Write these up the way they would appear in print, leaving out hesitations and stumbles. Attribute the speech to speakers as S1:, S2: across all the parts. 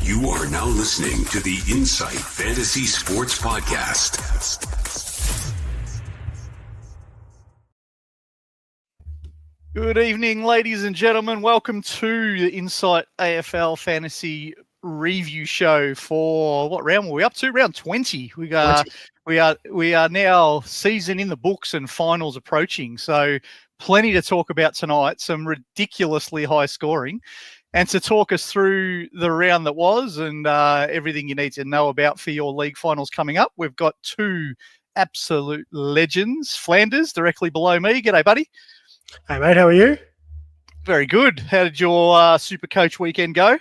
S1: You are now listening to the Insight Fantasy Sports Podcast.
S2: Good evening, ladies and gentlemen. Welcome to the Insight AFL Fantasy Review Show for what round were we up to? Round 20. We are now season in the books and finals approaching. So plenty to talk about tonight. Some ridiculously high scoring. And to talk us through the round that was and everything you need to know about for your league finals coming up, we've got two absolute legends. Flanders directly below me. G'day, buddy.
S3: Hey, mate, how are you?
S2: Very good. How did your SuperCoach weekend go?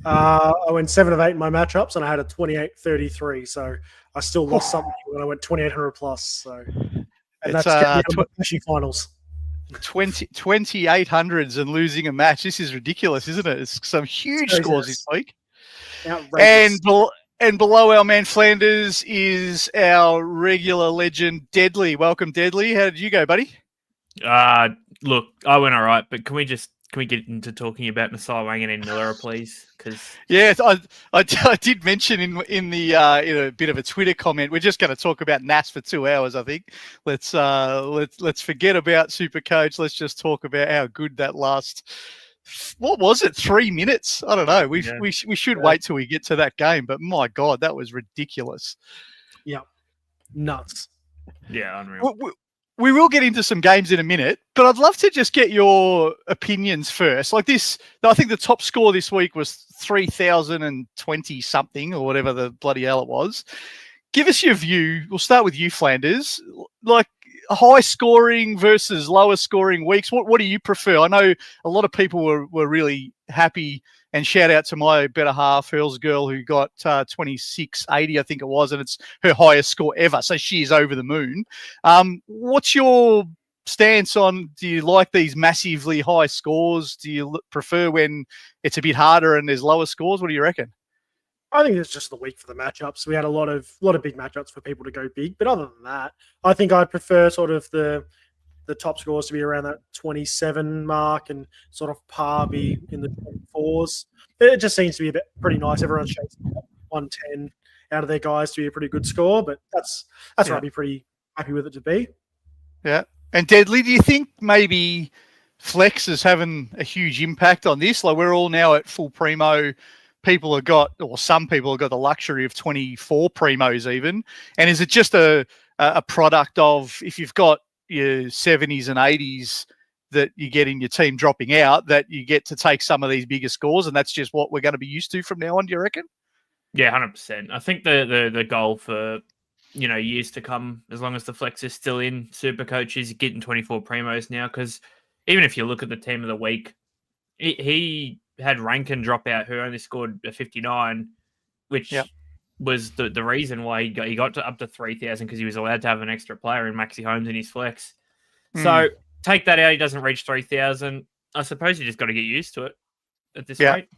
S3: I went 7 of 8 in my matchups, and I had a 28-33, so I still lost something when I went 2,800 plus. So, and that's getting finals.
S2: 2800s and losing a match. This is ridiculous, isn't it? It's some huge scores this week.
S3: Outrageous.
S2: And below our man Flanders is our regular legend, Deadly. Welcome, Deadly. How did you go, buddy?
S4: Look, I went all right, but can we get into talking about Masai Wangan and Miller, please? Because
S2: I did mention in a bit of a Twitter comment, we're just going to talk about NAS for 2 hours. I think let's forget about SuperCoach. Let's just talk about how good that last. What was it? 3 minutes? I don't know. We should wait till we get to that game. But my God, that was ridiculous.
S3: Yeah, nuts.
S4: Yeah, unreal.
S2: We will get into some games in a minute, but I'd love to just get your opinions first. Like this, I think the top score this week was 3,020 something or whatever the bloody hell it was. Give us your view. We'll start with you, Flanders. Like high scoring versus lower scoring weeks. What do you prefer? I know a lot of people were really happy, and shout out to my better half, Hurls girl, who got 2680, I think it was, and it's her highest score ever. So she is over the moon. What's your stance on, do you like these massively high scores? Do you prefer when it's a bit harder and there's lower scores? What do you reckon?
S3: I think it's just the week for the matchups. We had a lot of big matchups for people to go big, but other than that, I think I prefer sort of the top scores to be around that 27 mark and sort of par be in the 24s. It just seems to be pretty nice. Everyone's chasing 110 out of their guys to be a pretty good score, but that's what I'd be pretty happy with it to be.
S2: Yeah. And Deadly, do you think maybe Flex is having a huge impact on this? Like we're all now at full primo. Some people have got the luxury of 24 primos even. And is it just a product of, if you've got your 70s and 80s that you get in your team dropping out, that you get to take some of these bigger scores, and that's just what we're going to be used to from now on, do you reckon?
S4: Yeah, 100%. I think the goal for years to come, as long as the flex is still in SuperCoach, is getting 24 primos now, because even if you look at the team of the week, he had Rankin drop out, who only scored a 59, which was the reason why he got up to 3,000, because he was allowed to have an extra player in Maxi Holmes in his flex. So take that out, he doesn't reach 3,000. I suppose you just got to get used to it at this rate.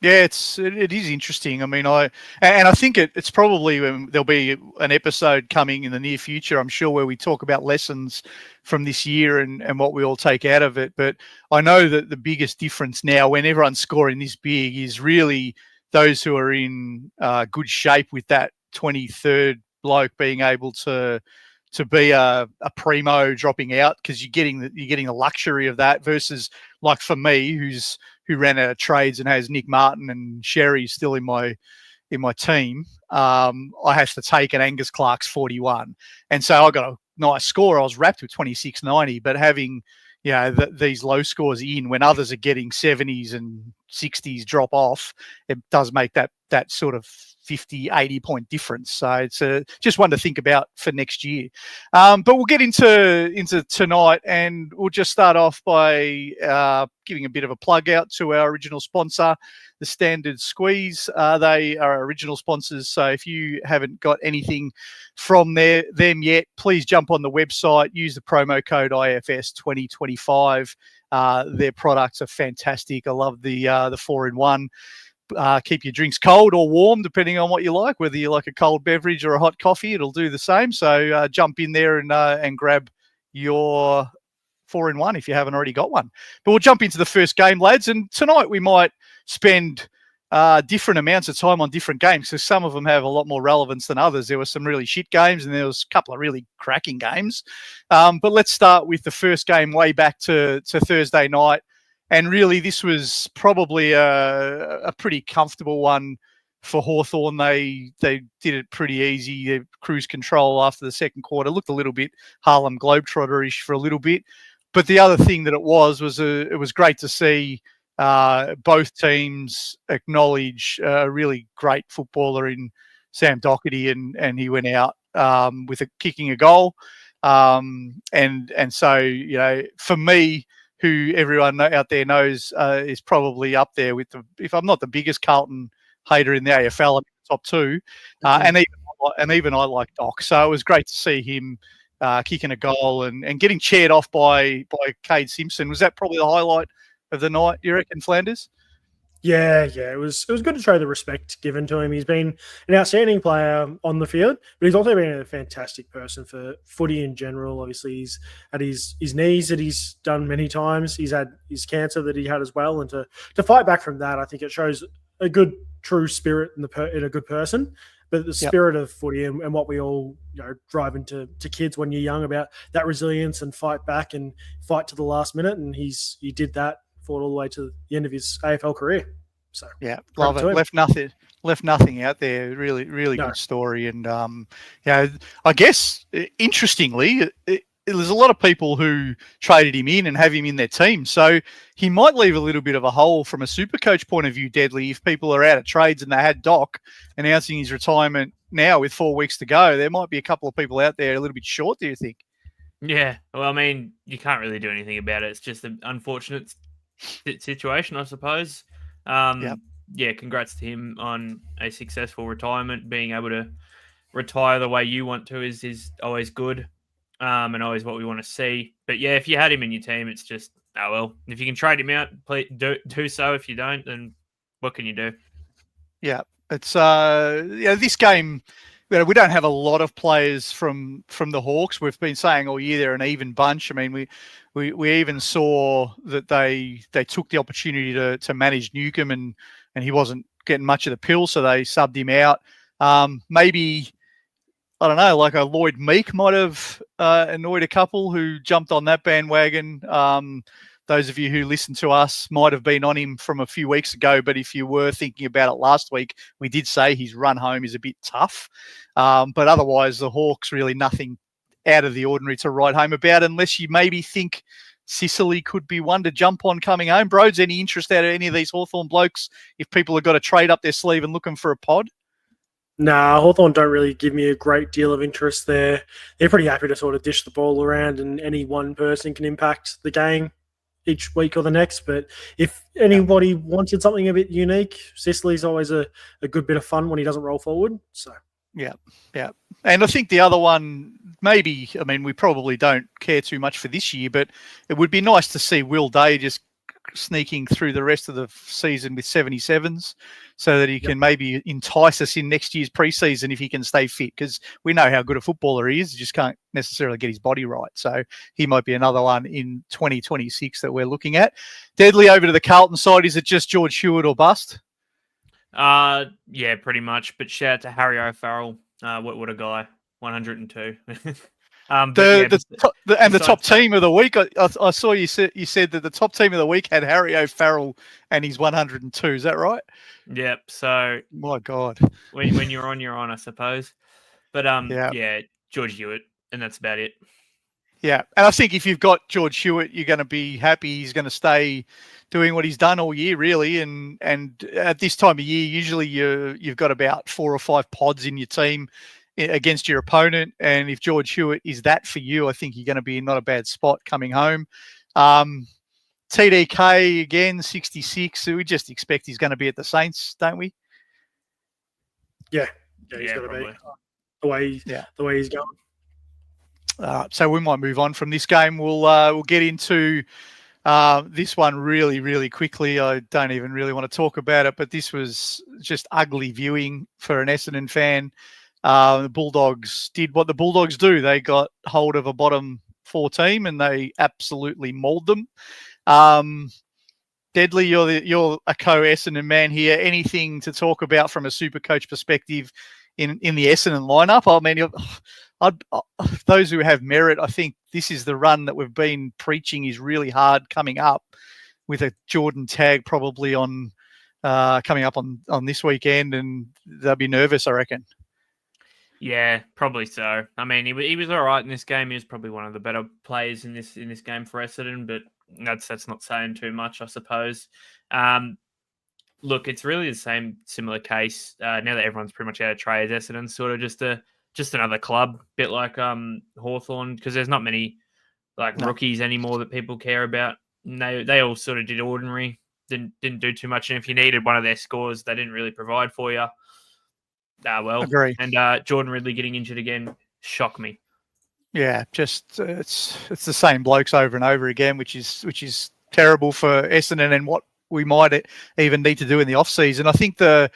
S2: Yeah, it is interesting. I mean, I think it's probably there'll be an episode coming in the near future, I'm sure, where we talk about lessons from this year and what we all take out of it. But I know that the biggest difference now, when everyone's scoring this big, is really those who are in good shape with that 23rd bloke being able to be a primo dropping out, because you're getting the luxury of that, versus like for me, who ran out of trades and has Nick Martin and Sherry still in my team. I have to take an Angus Clark's 41, and so I got a nice score. I was wrapped with 2690, but having these low scores in when others are getting 70s and 60s drop off, it does make that sort of 50, 80 point difference. So it's just one to think about for next year. But we'll get into tonight, and we'll just start off by giving a bit of a plug out to our original sponsor, the Standard Squeeze. They are our original sponsors. So if you haven't got anything from them yet, please jump on the website, use the promo code IFS 2025. Their products are fantastic. I love the 4-in-1. Keep your drinks cold or warm, depending on what you like. Whether you like a cold beverage or a hot coffee, it'll do the same. So jump in there and grab your 4-in-1 if you haven't already got one. But we'll jump into the first game, lads. And tonight we might spend different amounts of time on different games, because some of them have a lot more relevance than others. There were some really shit games, and there was a couple of really cracking games. But let's start with the first game way back to Thursday night. And really, this was probably a pretty comfortable one for Hawthorn. They did it pretty easy. Cruise control after the second quarter. Looked a little bit Harlem Globetrotter-ish for a little bit. But the other thing that it was it was great to see both teams acknowledge a really great footballer in Sam Doherty, and he went out with kicking a goal. And so, you know, for me, who everyone out there knows is probably up there with if I'm not the biggest Carlton hater in the AFL, I'm in the top two, and even I like Doc. So it was great to see him kicking a goal and getting cheered off by Cade Simpson. Was that probably the highlight of the night, you reckon, Flanders?
S3: Yeah, it was good to show the respect given to him. He's been an outstanding player on the field, but he's also been a fantastic person for footy in general. Obviously, he's had his knees that he's done many times. He's had his cancer that he had as well, and to fight back from that, I think it shows a good, true spirit in a good person. But the spirit of footy and what we all drive into kids when you're young about that resilience and fight back and fight to the last minute, and he did that. Fought all the way to the end of his AFL career. So
S2: yeah, love it. Left nothing out there. Really good story. And I guess interestingly, there's a lot of people who traded him in and have him in their team. So he might leave a little bit of a hole from a Supercoach point of view, Deadly, if people are out of trades and they had Doc announcing his retirement now with 4 weeks to go. There might be a couple of people out there a little bit short, do you think?
S4: Yeah. Well, I mean, you can't really do anything about it. It's just an unfortunate situation, I suppose. Yeah, congrats to him on a successful retirement. Being able to retire the way you want to is always good, and always what we want to see. But yeah, if you had him in your team, it's just, oh well. If you can trade him out, please do so. If you don't, then what can you do? Yeah,
S2: it's this game. We don't have a lot of players from the Hawks. We've been saying all year they're an even bunch. I mean, we even saw that they took the opportunity to manage Newcomb, and he wasn't getting much of the pill, so they subbed him out. Maybe, I don't know, like a Lloyd Meek might have annoyed a couple who jumped on that bandwagon. Those of you who listen to us might have been on him from a few weeks ago, but if you were thinking about it last week, we did say his run home is a bit tough. But otherwise, the Hawks really nothing out of the ordinary to write home about, unless you maybe think Sicily could be one to jump on coming home. Broads, any interest out of any of these Hawthorn blokes if people have got a trade up their sleeve and looking for a pod?
S3: Nah, Hawthorn don't really give me a great deal of interest there. They're pretty happy to sort of dish the ball around, and any one person can impact the game each week or the next. But if anybody wanted something a bit unique, Sicily's always a good bit of fun when he doesn't roll forward. So
S2: yeah. And I think the other one, maybe, I mean, we probably don't care too much for this year, but it would be nice to see Will Day just sneaking through the rest of the season with 77s so that he can maybe entice us in next year's preseason if he can stay fit, because we know how good a footballer he is. He just can't necessarily get his body right. So he might be another one in 2026 that we're looking at. Deadly, over to the Carlton side, is it just George Hewitt or bust?
S4: Yeah, pretty much. But shout out to Harry O'Farrell. What a guy, 102.
S2: The top team of the week. I saw you said that the top team of the week had Harry O'Farrell and he's 102. Is that right?
S4: Yep. So
S2: my God,
S4: when you're on, I suppose. But yeah, George Hewitt, and that's about it.
S2: Yeah, and I think if you've got George Hewitt, you're going to be happy. He's going to stay doing what he's done all year, really. And at this time of year, usually you've got about 4 or 5 pods in your team against your opponent. And if George Hewitt is that for you, I think you're going to be in not a bad spot coming home. TDK, again, 66. We just expect he's going to be at the Saints, don't we?
S3: Yeah, he's going to be the way he's going.
S2: So we might move on from this game. We'll get into this one really, really quickly. I don't even really want to talk about it, but this was just ugly viewing for an Essendon fan. The Bulldogs did what the Bulldogs do. They got hold of a bottom 4 team and they absolutely mauled them. Deadly, you're a co-Essendon man here. Anything to talk about from a SuperCoach perspective in the Essendon lineup? I mean, those who have merit, I think this is the run that we've been preaching is really hard coming up, with a Jordan tag probably on coming up on this weekend, and they'll be nervous, I reckon.
S4: Yeah, probably so. I mean, he was all right in this game. He was probably one of the better players in this game for Essendon, but that's not saying too much, I suppose. Look, it's really the similar case now that everyone's pretty much out of trade. Essendon's sort of just another club, bit like Hawthorn, because there's not many rookies anymore that people care about. And they all sort of did ordinary, didn't do too much, and if you needed one of their scores, they didn't really provide for you.
S2: Agree.
S4: And Jordan Ridley getting injured again shocked me.
S2: Yeah, just it's the same blokes over and over again, which is terrible for Essendon and what we might even need to do in the off season. I think the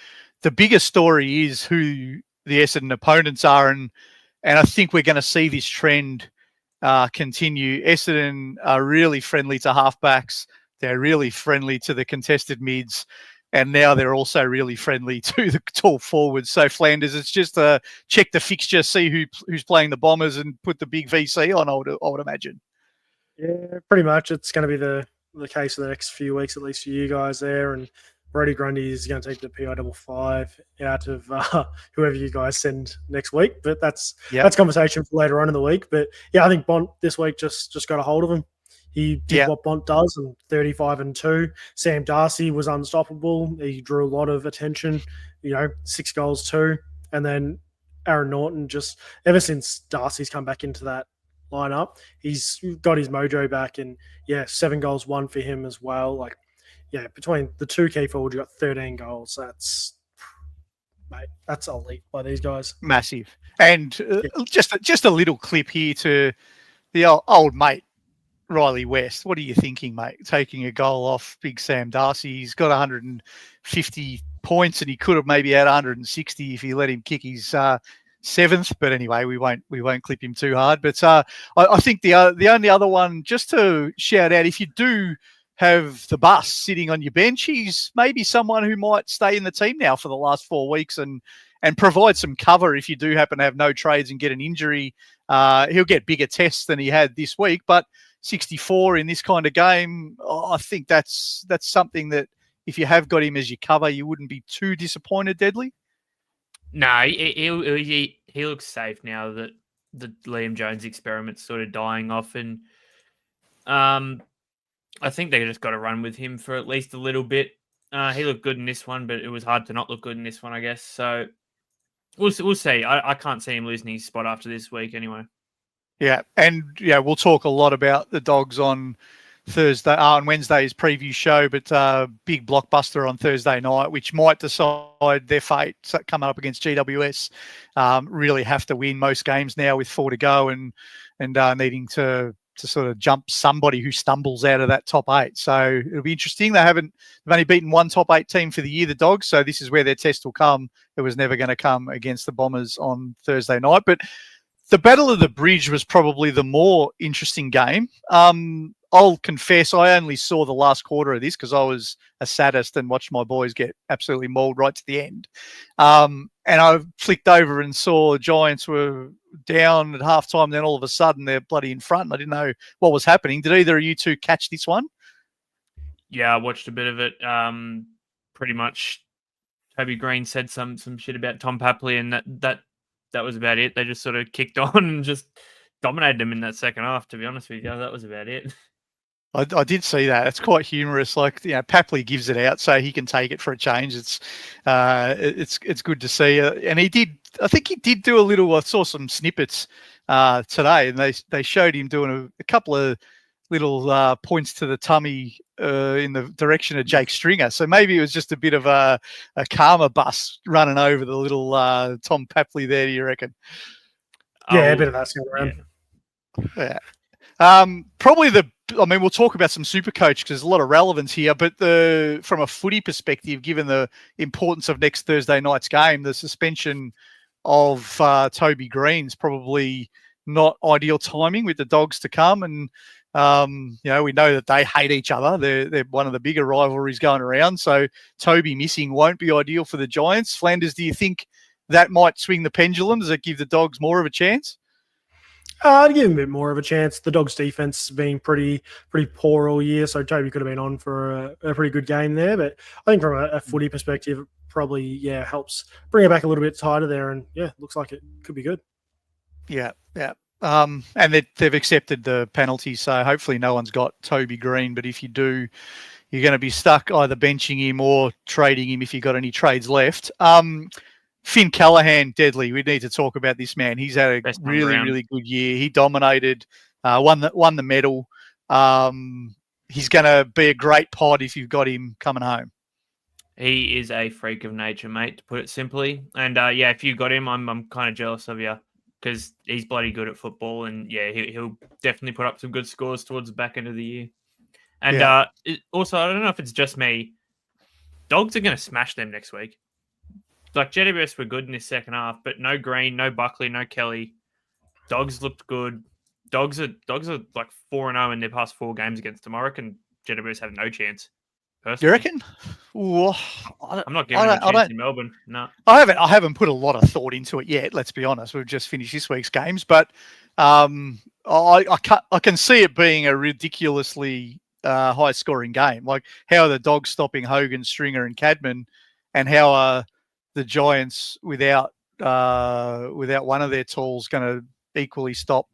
S2: biggest story is who the Essendon opponents are, and I think we're going to see this trend continue. Essendon are really friendly to halfbacks. They're really friendly to the contested mids. And now they're also really friendly to the tall forwards. So Flanders, it's just check the fixture, see who's playing the Bombers, and put the big VC on. I would imagine.
S3: Yeah, pretty much. It's going to be the case for the next few weeks, at least for you guys there. And Brody Grundy is going to take the PI55 out of whoever you guys send next week. But that's conversation for later on in the week. But yeah, I think Bont this week just got a hold of him. He did what Bont does, and 35-2. Sam Darcy was unstoppable. He drew a lot of attention, 6 goals too. And then Aaron Norton, just ever since Darcy's come back into that lineup, he's got his mojo back. And 7 goals, 1 for him as well. Between the two key forwards, you got 13 goals. That's elite by these guys.
S2: Massive. And just a little clip here to the old mate, Riley West. What are you thinking, mate? Taking a goal off big Sam Darcy. He's got 150 points, and he could have maybe had 160 if he let him kick his 7th. But anyway, we won't clip him too hard. But I think the only other one, just to shout out, if you do have the bus sitting on your bench, he's maybe someone who might stay in the team now for the last 4 weeks and provide some cover if you do happen to have no trades and get an injury. He'll get bigger tests than he had this week, but 64 in this kind of game, I think that's something that if you have got him as your cover, you wouldn't be too disappointed, Deadly.
S4: No, he looks safe now that the Liam Jones experiment's sort of dying off, and I think they just got to run with him for at least a little bit. He looked good in this one, but it was hard to not look good in this one, I guess. So we'll see. I can't see him losing his spot after this week anyway.
S2: Yeah, and we'll talk a lot about the Dogs on Thursday, on Wednesday's preview show, but big blockbuster on Thursday night, which might decide their fate coming up against GWS. Really have to win most games now with 4 to go, and needing to sort of jump somebody who stumbles out of that top 8. So it'll be interesting. They've only beaten one top 8 team for the year, the Dogs. So this is where their test will come. It was never going to come against the Bombers on Thursday night, but the Battle of the Bridge was probably the more interesting game. I'll confess, I only saw the last quarter of this because I was a sadist and watched my boys get absolutely mauled right to the end. And I flicked over and saw Giants were down at halftime. Then all of a sudden they're bloody in front. And I didn't know what was happening. Did either of you two catch this one?
S4: Yeah, I watched a bit of it. Pretty much Toby Green said some shit about Tom Papley, and that was about it. They just sort of kicked on and just dominated them in that second half, to be honest with you. That was about it.
S2: I did see that. It's quite humorous. Papley gives it out so he can take it for a change. It's good to see. And he did, I think he did do a little, I saw some snippets today, and they showed him doing a couple of little points to the tummy in the direction of Jake Stringer. So maybe it was just a bit of a karma bus running over the little Tom Papley there, do you reckon?
S3: Yeah, a bit of that's going around.
S2: Yeah. Probably we'll talk about some SuperCoach because there's a lot of relevance here, but from a footy perspective, given the importance of next Thursday night's game, the suspension of Toby Green's probably not ideal timing with the Dogs to come. And We know that they hate each other. They're one of the bigger rivalries going around. So Toby missing won't be ideal for the Giants. Flanders, do you think that might swing the pendulum? Does it give the Dogs more of a chance?
S3: I'd give him a bit more of a chance. The Dogs' defense has been pretty poor all year, so Toby could have been on for a pretty good game there. But I think from a footy perspective, it probably helps bring it back a little bit tighter there, and looks like it could be good.
S2: Yeah. And they've accepted the penalty, so hopefully no one's got Toby Green. But if you do, you're going to be stuck either benching him or trading him if you've got any trades left. Finn Callaghan, deadly. We need to talk about this man. He's had a really good year. He dominated, won the medal. He's going to be a great pod if you've got him coming home.
S4: He is a freak of nature, mate, to put it simply. And if you got him, I'm kind of jealous of you because he's bloody good at football. And he'll definitely put up some good scores towards the back end of the year. And also, I don't know if it's just me. Dogs are going to smash them next week. Like, GWS were good in this second half, but no Green, no Buckley, no Kelly. Dogs looked good. Dogs are like 4-0 in their past 4 games against them. I reckon GWS have no chance. Personally.
S2: You reckon? Ooh,
S4: I'm not giving them a chance in Melbourne. No,
S2: I haven't put a lot of thought into it yet. Let's be honest. We've just finished this week's games, but I can see it being a ridiculously high-scoring game. Like, how are the Dogs stopping Hogan, Stringer, and Cadman, and how are the Giants without one of their tools going to equally stop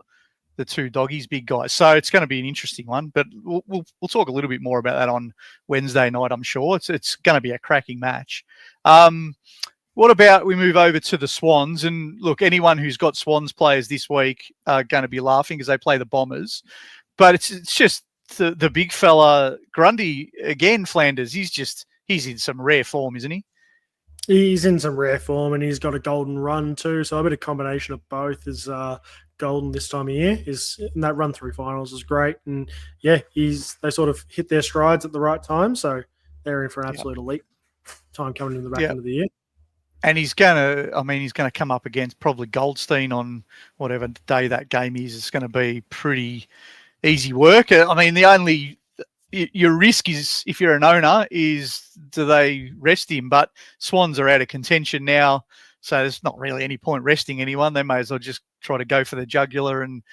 S2: the two Doggies big guys? So it's going to be an interesting one, but we'll talk a little bit more about that on Wednesday night, I'm sure. It's going to be a cracking match. What about we move over to the Swans? And look, anyone who's got Swans players this week are going to be laughing because they play the Bombers. But it's just the big fella, Grundy, again, Flanders, he's in some rare form, isn't he?
S3: He's in some rare form, and he's got a golden run too. So a bit of combination of both is golden this time of year. And that run through finals is great. And they sort of hit their strides at the right time. So they're in for an absolute elite time coming in the back end of the year.
S2: And he's going to come up against probably Goldstein on whatever day that game is. It's going to be pretty easy work. I mean, your risk is, if you're an owner, is do they rest him? But Swans are out of contention now, so there's not really any point resting anyone. They may as well just try to go for the jugular and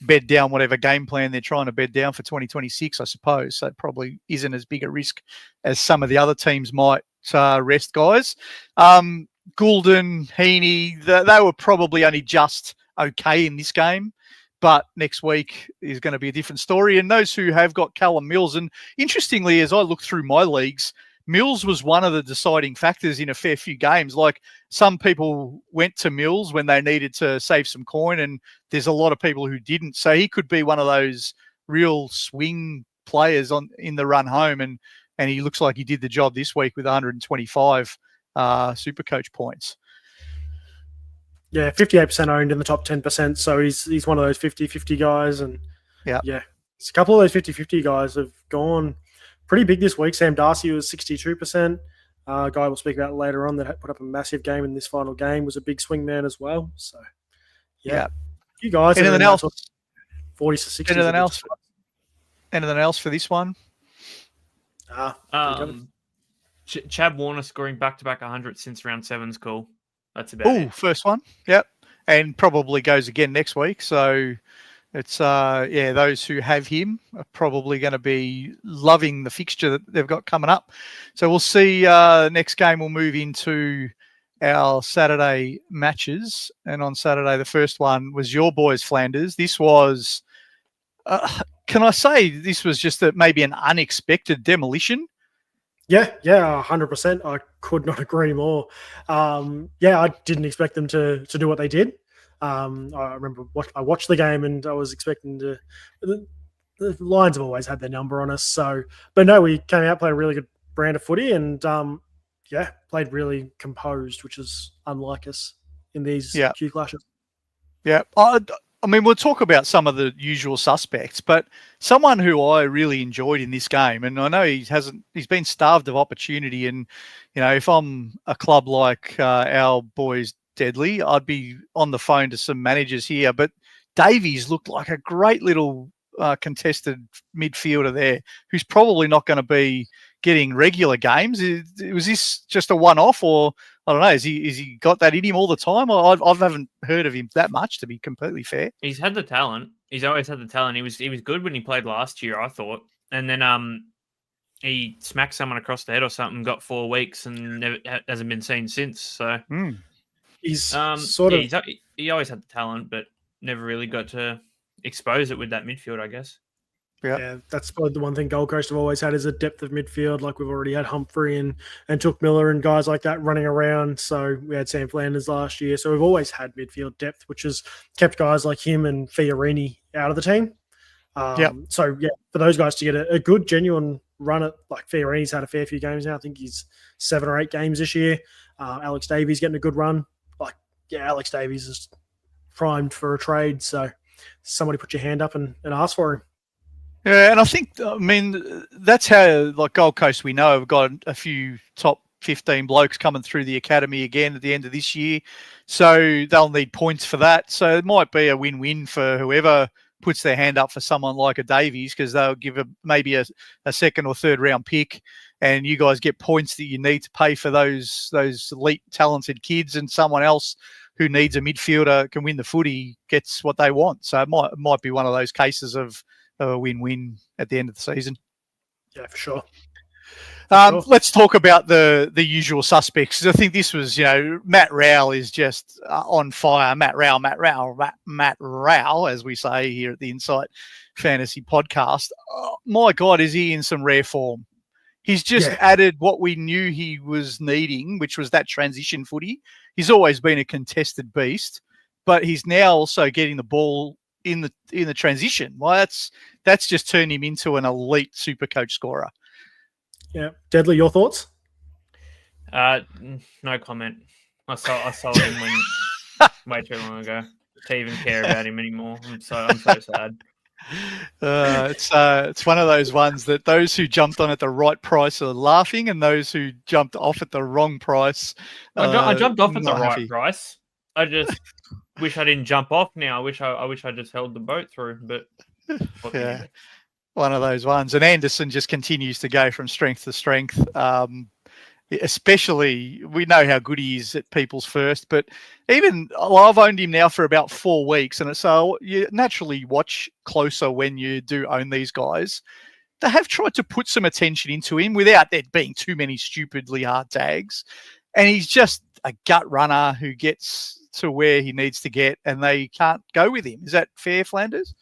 S2: bed down whatever game plan they're trying to bed down for 2026, I suppose. So it probably isn't as big a risk as some of the other teams might rest guys. Goulden, Heaney, they were probably only just okay in this game. But next week is going to be a different story. And those who have got Callum Mills, and interestingly, as I look through my leagues, Mills was one of the deciding factors in a fair few games. Like, some people went to Mills when they needed to save some coin, and there's a lot of people who didn't. So he could be one of those real swing players in the run home. And he looks like he did the job this week with 125 SuperCoach points.
S3: Yeah, 58% owned in the top 10%. So he's one of those 50-50 guys. And a couple of those 50-50 guys have gone pretty big this week. Sam Darcy was 62%. A guy we'll speak about later on that put up a massive game in this final game was a big swing man as well. So, you guys.
S2: Anything else?
S3: 40 to 60.
S2: Anything else for this one?
S4: Chad Warner scoring back-to-back 100 since round 7 is cool. That's about it.
S2: First one. Yep. And probably goes again next week. So it's, those who have him are probably going to be loving the fixture that they've got coming up. So we'll see. Next game we'll move into our Saturday matches. And on Saturday, the first one was your boys, Flanders. This was, can I say this was just maybe an unexpected demolition?
S3: Yeah, 100%. I could not agree more. I didn't expect them to do what they did. I remember I watched the game and I was expecting to. The Lions have always had their number on us. So, but no, we came out, played a really good brand of footy, and played really composed, which is unlike us in these Q clashes. Yeah,
S2: I mean, we'll talk about some of the usual suspects, but someone who I really enjoyed in this game, and I know he's been starved of opportunity. And, if I'm a club like our boys Deadly, I'd be on the phone to some managers here. But Davies looked like a great little contested midfielder there who's probably not going to be getting regular games. Was this just a one-off, or I don't know? Is he got that in him all the time? I haven't heard of him that much, to be completely fair.
S4: He's had the talent. He's always had the talent. He was good when he played last year, I thought, and then he smacked someone across the head or something, got 4 weeks, and never hasn't been seen since. So
S3: he's
S4: he always had the talent, but never really got to expose it with that midfield, I guess.
S3: Yeah, that's probably the one thing Gold Coast have always had is a depth of midfield. Like we've already had Humphrey and Took Miller and guys like that running around. So we had Sam Flanders last year. So we've always had midfield depth, which has kept guys like him and Fiorini out of the team. So, for those guys to get a good, genuine run at, like Fiorini's had a fair few games now. I think he's 7 or 8 games this year. Alex Davies getting a good run. Alex Davies is primed for a trade. So somebody put your hand up and ask for him.
S2: Yeah, and I mean, that's how, like Gold Coast, we know have got a few top 15 blokes coming through the academy again at the end of this year. So they'll need points for that. So it might be a win-win for whoever puts their hand up for someone like a Davies, because they'll give maybe a second or third round pick, and you guys get points that you need to pay for those elite talented kids, and someone else who needs a midfielder can win the footy gets what they want. So it might be one of those cases of a win-win at the end of the season.
S3: Yeah, for sure.
S2: Let's talk about the usual suspects. I think this was, Matt Rowell is just on fire. Matt Rowell, as we say here at the Insight Fantasy Podcast. Oh, my God, is he in some rare form? He's just added what we knew he was needing, which was that transition footy. He's always been a contested beast, but he's now also getting the ball in the transition. Well, that's just turned him into an elite SuperCoach scorer.
S3: Yeah, Deadly, your thoughts?
S4: No comment. I sold him way too long ago to even care about him anymore. I'm so sad.
S2: It's one of those ones that those who jumped on at the right price are laughing, and those who jumped off at the wrong price.
S4: I jumped off at the right
S2: happy.
S4: price. I just wish I didn't jump off now. I wish I just held the boat through, but
S2: yeah, one of those ones. And Anderson just continues to go from strength to strength. Especially, we know how good he is at people's first, but I've owned him now for about 4 weeks, and so you naturally watch closer when you do own these guys. They have tried to put some attention into him without there being too many stupidly hard tags, and he's just a gut runner who gets to where he needs to get, and they can't go with him. Is that fair, Flanders?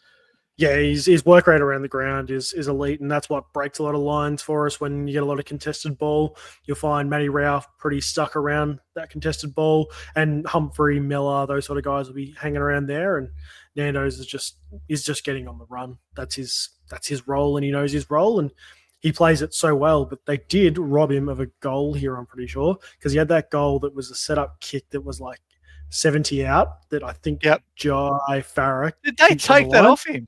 S3: Yeah, his work rate around the ground is elite, and that's what breaks a lot of lines for us when you get a lot of contested ball. You'll find Matty Rowell pretty stuck around that contested ball, and Humphrey, Miller, those sort of guys will be hanging around there, and Nando's is just getting on the run. That's his role, and he knows his role, and he plays it so well. But they did rob him of a goal here, I'm pretty sure, because he had that goal that was a set-up kick that was like 70 out that I think Jai Farah.
S2: Did they take that off him?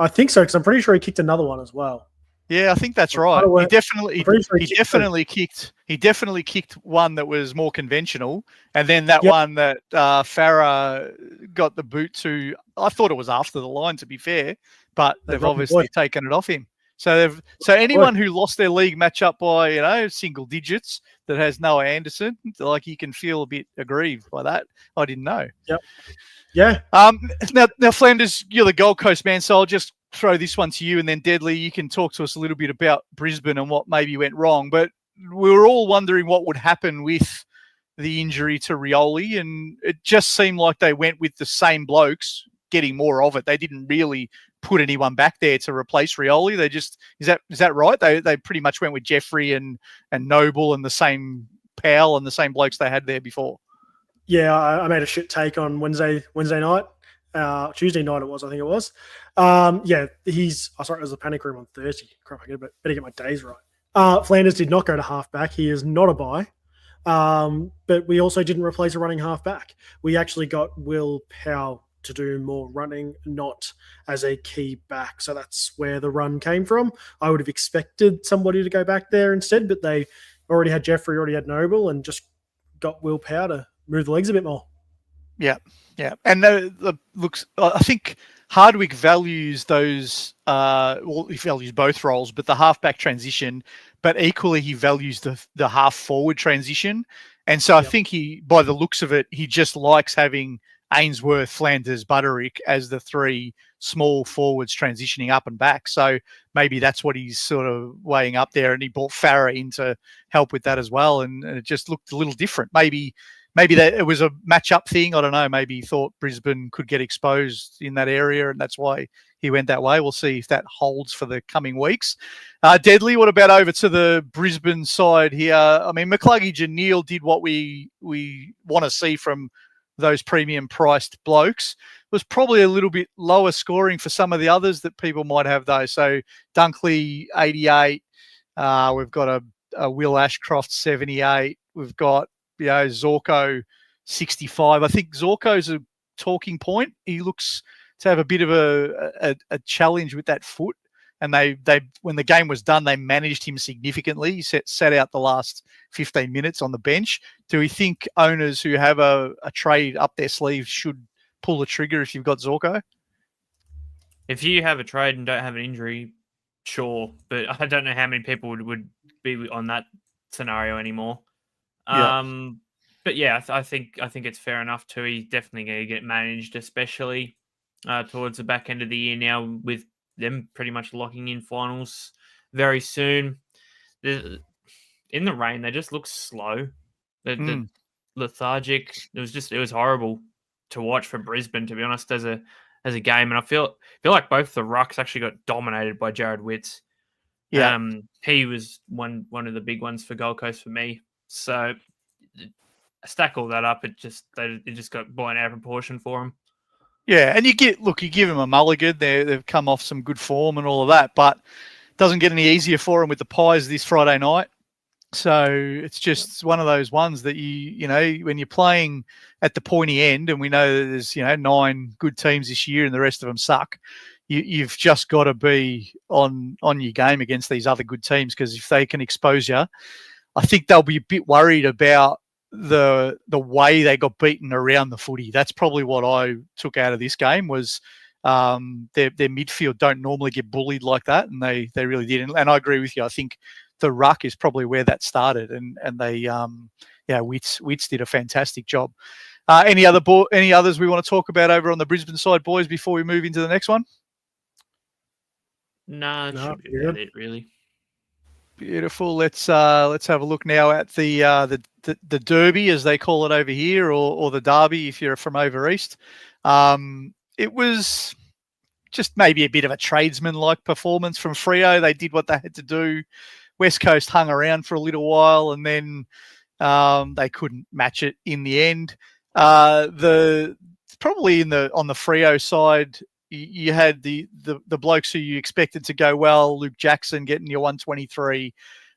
S3: I think so, because I'm pretty sure he kicked another one as well.
S2: Yeah, I think that's right. He definitely kicked one that was more conventional, and then that one that Farah got the boot to. I thought it was after the line, to be fair, but they've obviously taken it off him. So anyone who lost their league matchup by single digits that has Noah Anderson, like, you can feel a bit aggrieved by that. I didn't know.
S3: Yep. Yeah.
S2: Now, Flanders, you're the Gold Coast man, so I'll just throw this one to you, and then Deadly, you can talk to us a little bit about Brisbane and what maybe went wrong. But we were all wondering what would happen with the injury to Rioli, and it just seemed like they went with the same blokes, getting more of it. They didn't really put anyone back there to replace Rioli. They just is that right? They pretty much went with Jeffrey and Noble and the same Powell and the same blokes they had there before.
S3: Yeah, I made a shit take on Wednesday night. Tuesday night it was, I think it was. It was a panic room on Thursday. Crap, I better get my days right. Flanders did not go to halfback. He is not a buy. But we also didn't replace a running halfback. We actually got Will Powell to do more running, not as a key back. So that's where the run came from. I would have expected somebody to go back there instead, but they already had Jeffrey, already had Noble, and just got Will Powell to move the legs a bit more.
S2: Yeah. And the looks, I think Hardwick values those. He values both roles, but the halfback transition. But equally, he values the half forward transition. And so I think by the looks of it, he just likes having Ainsworth, Flanders, Butterick as the three small forwards transitioning up and back. So maybe that's what he's sort of weighing up there. And he brought Farah in to help with that as well. And it just looked a little different. Maybe that it was a match-up thing. I don't know. Maybe he thought Brisbane could get exposed in that area, and that's why he went that way. We'll see if that holds for the coming weeks. Deadly, what about over to the Brisbane side here? I mean, McCluggage and Neil did what we want to see from those premium-priced blokes. It was probably a little bit lower scoring for some of the others that people might have, though. So Dunkley, 88. We've got a Will Ashcroft, 78. We've got Zorko, 65. I think Zorko's a talking point. He looks to have a bit of a challenge with that foot. And they when the game was done, they managed him significantly. He sat out the last 15 minutes on the bench. Do we think owners who have a trade up their sleeve should pull the trigger if you've got Zorko?
S4: If you have a trade and don't have an injury, sure. But I don't know how many people would be on that scenario anymore. But yeah, I think it's fair enough too. He's definitely going to get managed, especially towards the back end of the year now, with them pretty much locking in finals very soon. In the rain, they just look slow, the lethargic. It was horrible to watch for Brisbane, to be honest, as a game. And I feel like both the rucks actually got dominated by Jared Witts. Yeah, he was one of the big ones for Gold Coast for me. So stack all that up, it just got blown out of proportion for him.
S2: Yeah, and you give him a mulligan. They've come off some good form and all of that, but it doesn't get any easier for him with the Pies this Friday night. So it's just one of those ones that you know, when you're playing at the pointy end, and we know that there's 9 good teams this year and the rest of them suck. You've just got to be on your game against these other good teams, because if they can expose you, I think they'll be a bit worried about the way they got beaten around the footy. That's probably what I took out of this game was their midfield don't normally get bullied like that, and they really did. And I agree with you. I think the ruck is probably where that started, and they Witts did a fantastic job. Any others we want to talk about over on the Brisbane side, boys, before we move into the next one?
S4: No, should be about it, really.
S2: Beautiful. Let's have a look now at the Derby, as they call it over here, or the Derby if you're from over east. It was just maybe a bit of a tradesman-like performance from Freo. They did what they had to do. West Coast hung around for a little while, and then they couldn't match it in the end. Probably on the Freo side, you had the blokes who you expected to go well. Luke Jackson getting your 123.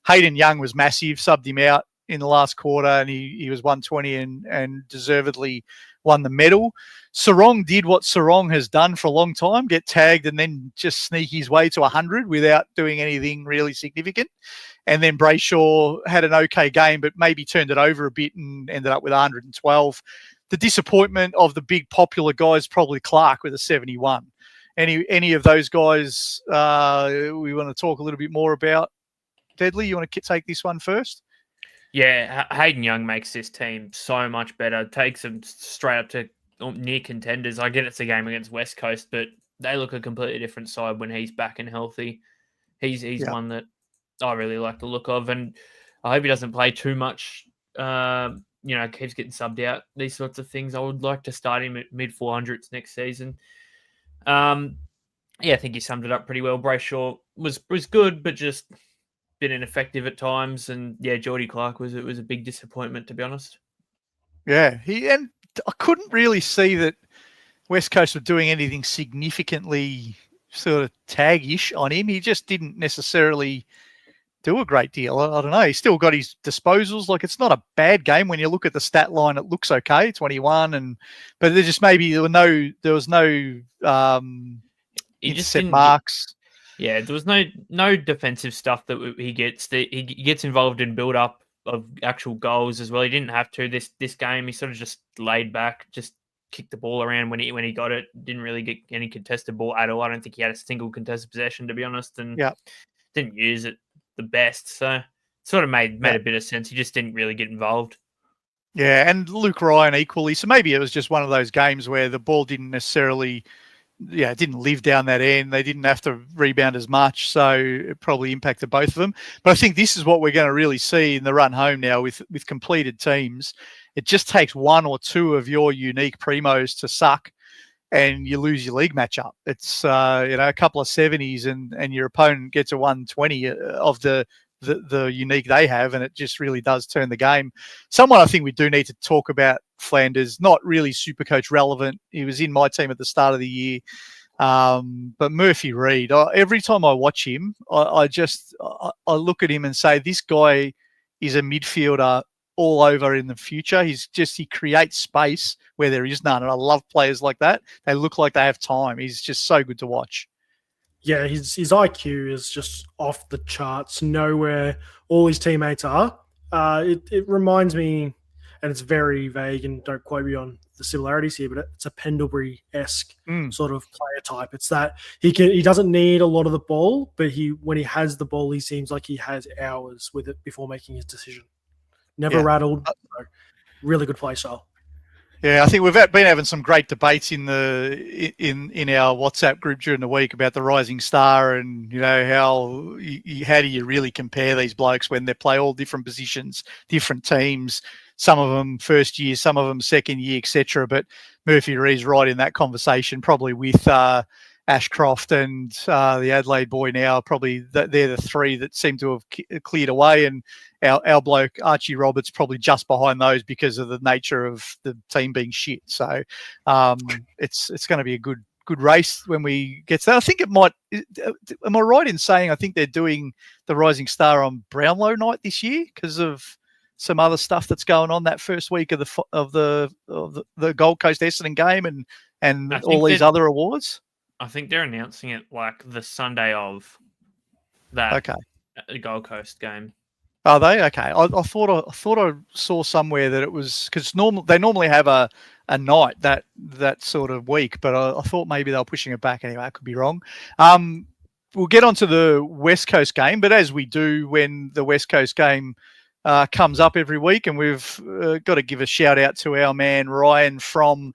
S2: Hayden Young was massive, subbed him out in the last quarter, and he was 120 and deservedly won the medal. Sarong did what Sarong has done for a long time, get tagged and then just sneak his way to 100 without doing anything really significant. And then Brayshaw had an okay game, but maybe turned it over a bit and ended up with 112. The disappointment of the big popular guys, probably Clark with a 71. Any of those guys we want to talk a little bit more about? Deadly, you want to take this one first?
S4: Yeah, Hayden Young makes this team so much better. Takes them straight up to near contenders. I get it's a game against West Coast, but they look a completely different side when he's back and healthy. He's one that I really like the look of, and I hope he doesn't play too much. Keeps getting subbed out. These sorts of things. I would like to start him at mid 400s next season. I think you summed it up pretty well. Brayshaw was good, but just been ineffective at times. And Geordie Clark was a big disappointment, to be honest.
S2: Yeah, and I couldn't really see that West Coast were doing anything significantly sort of tag-ish on him. He just didn't necessarily do a great deal. I don't know. He still got his disposals. Like, it's not a bad game when you look at the stat line. It looks okay, 21, but there just maybe there was no intercept marks.
S4: Yeah, there was no defensive stuff that he gets. He gets involved in build up of actual goals as well. He didn't have to this game. He sort of just laid back, just kicked the ball around when he got it. Didn't really get any contested ball at all. I don't think he had a single contested possession, to be honest, and didn't use it the best. So it sort of made a bit of sense. He just didn't really get involved.
S2: Yeah, and Luke Ryan equally. So maybe it was just one of those games where the ball didn't necessarily, it didn't live down that end. They didn't have to rebound as much, so it probably impacted both of them. But I think this is what we're going to really see in the run home now with completed teams. It just takes one or two of your unique primos to suck, and you lose your league matchup. It's a couple of 70s, and your opponent gets a 120 of the unique they have, and it just really does turn the game. Someone I think we do need to talk about, Flanders, not really SuperCoach relevant. He was in my team at the start of the year. But Murphy Reid, every time I watch him, I look at him and say, this guy is a midfielder all over in the future. He creates space where there is none. And I love players like that. They look like they have time. He's just so good to watch.
S3: Yeah, his IQ is just off the charts. Know where all his teammates are. It reminds me, and it's very vague, and don't quote me on the similarities here, but it's a Pendlebury-esque sort of player type. It's that he doesn't need a lot of the ball, but when he has the ball, he seems like he has hours with it before making his decision. Never rattled. So really good play style.
S2: Yeah, I think we've been having some great debates in our WhatsApp group during the week about the rising star, and how do you really compare these blokes when they play all different positions, different teams, some of them first year, some of them second year, etc. But Murphy Reid's right in that conversation, probably with Ashcroft and the Adelaide boy now. Probably they're the three that seem to have cleared away, and our bloke Archie Roberts probably just behind those because of the nature of the team being shit. So it's going to be a good race when we get to that. I think it might. Am I right in saying I think they're doing the Rising Star on Brownlow night this year because of some other stuff that's going on that first week of the Gold Coast Essendon game and all these other awards?
S4: I think they're announcing it like the Sunday of that Gold Coast game.
S2: Are they? Okay. I thought I saw somewhere that it was because they normally have a night that sort of week, but I thought maybe they were pushing it back. Anyway, I could be wrong. We'll get onto the West Coast game, but as we do when the West Coast game comes up every week, and we've got to give a shout out to our man Ryan from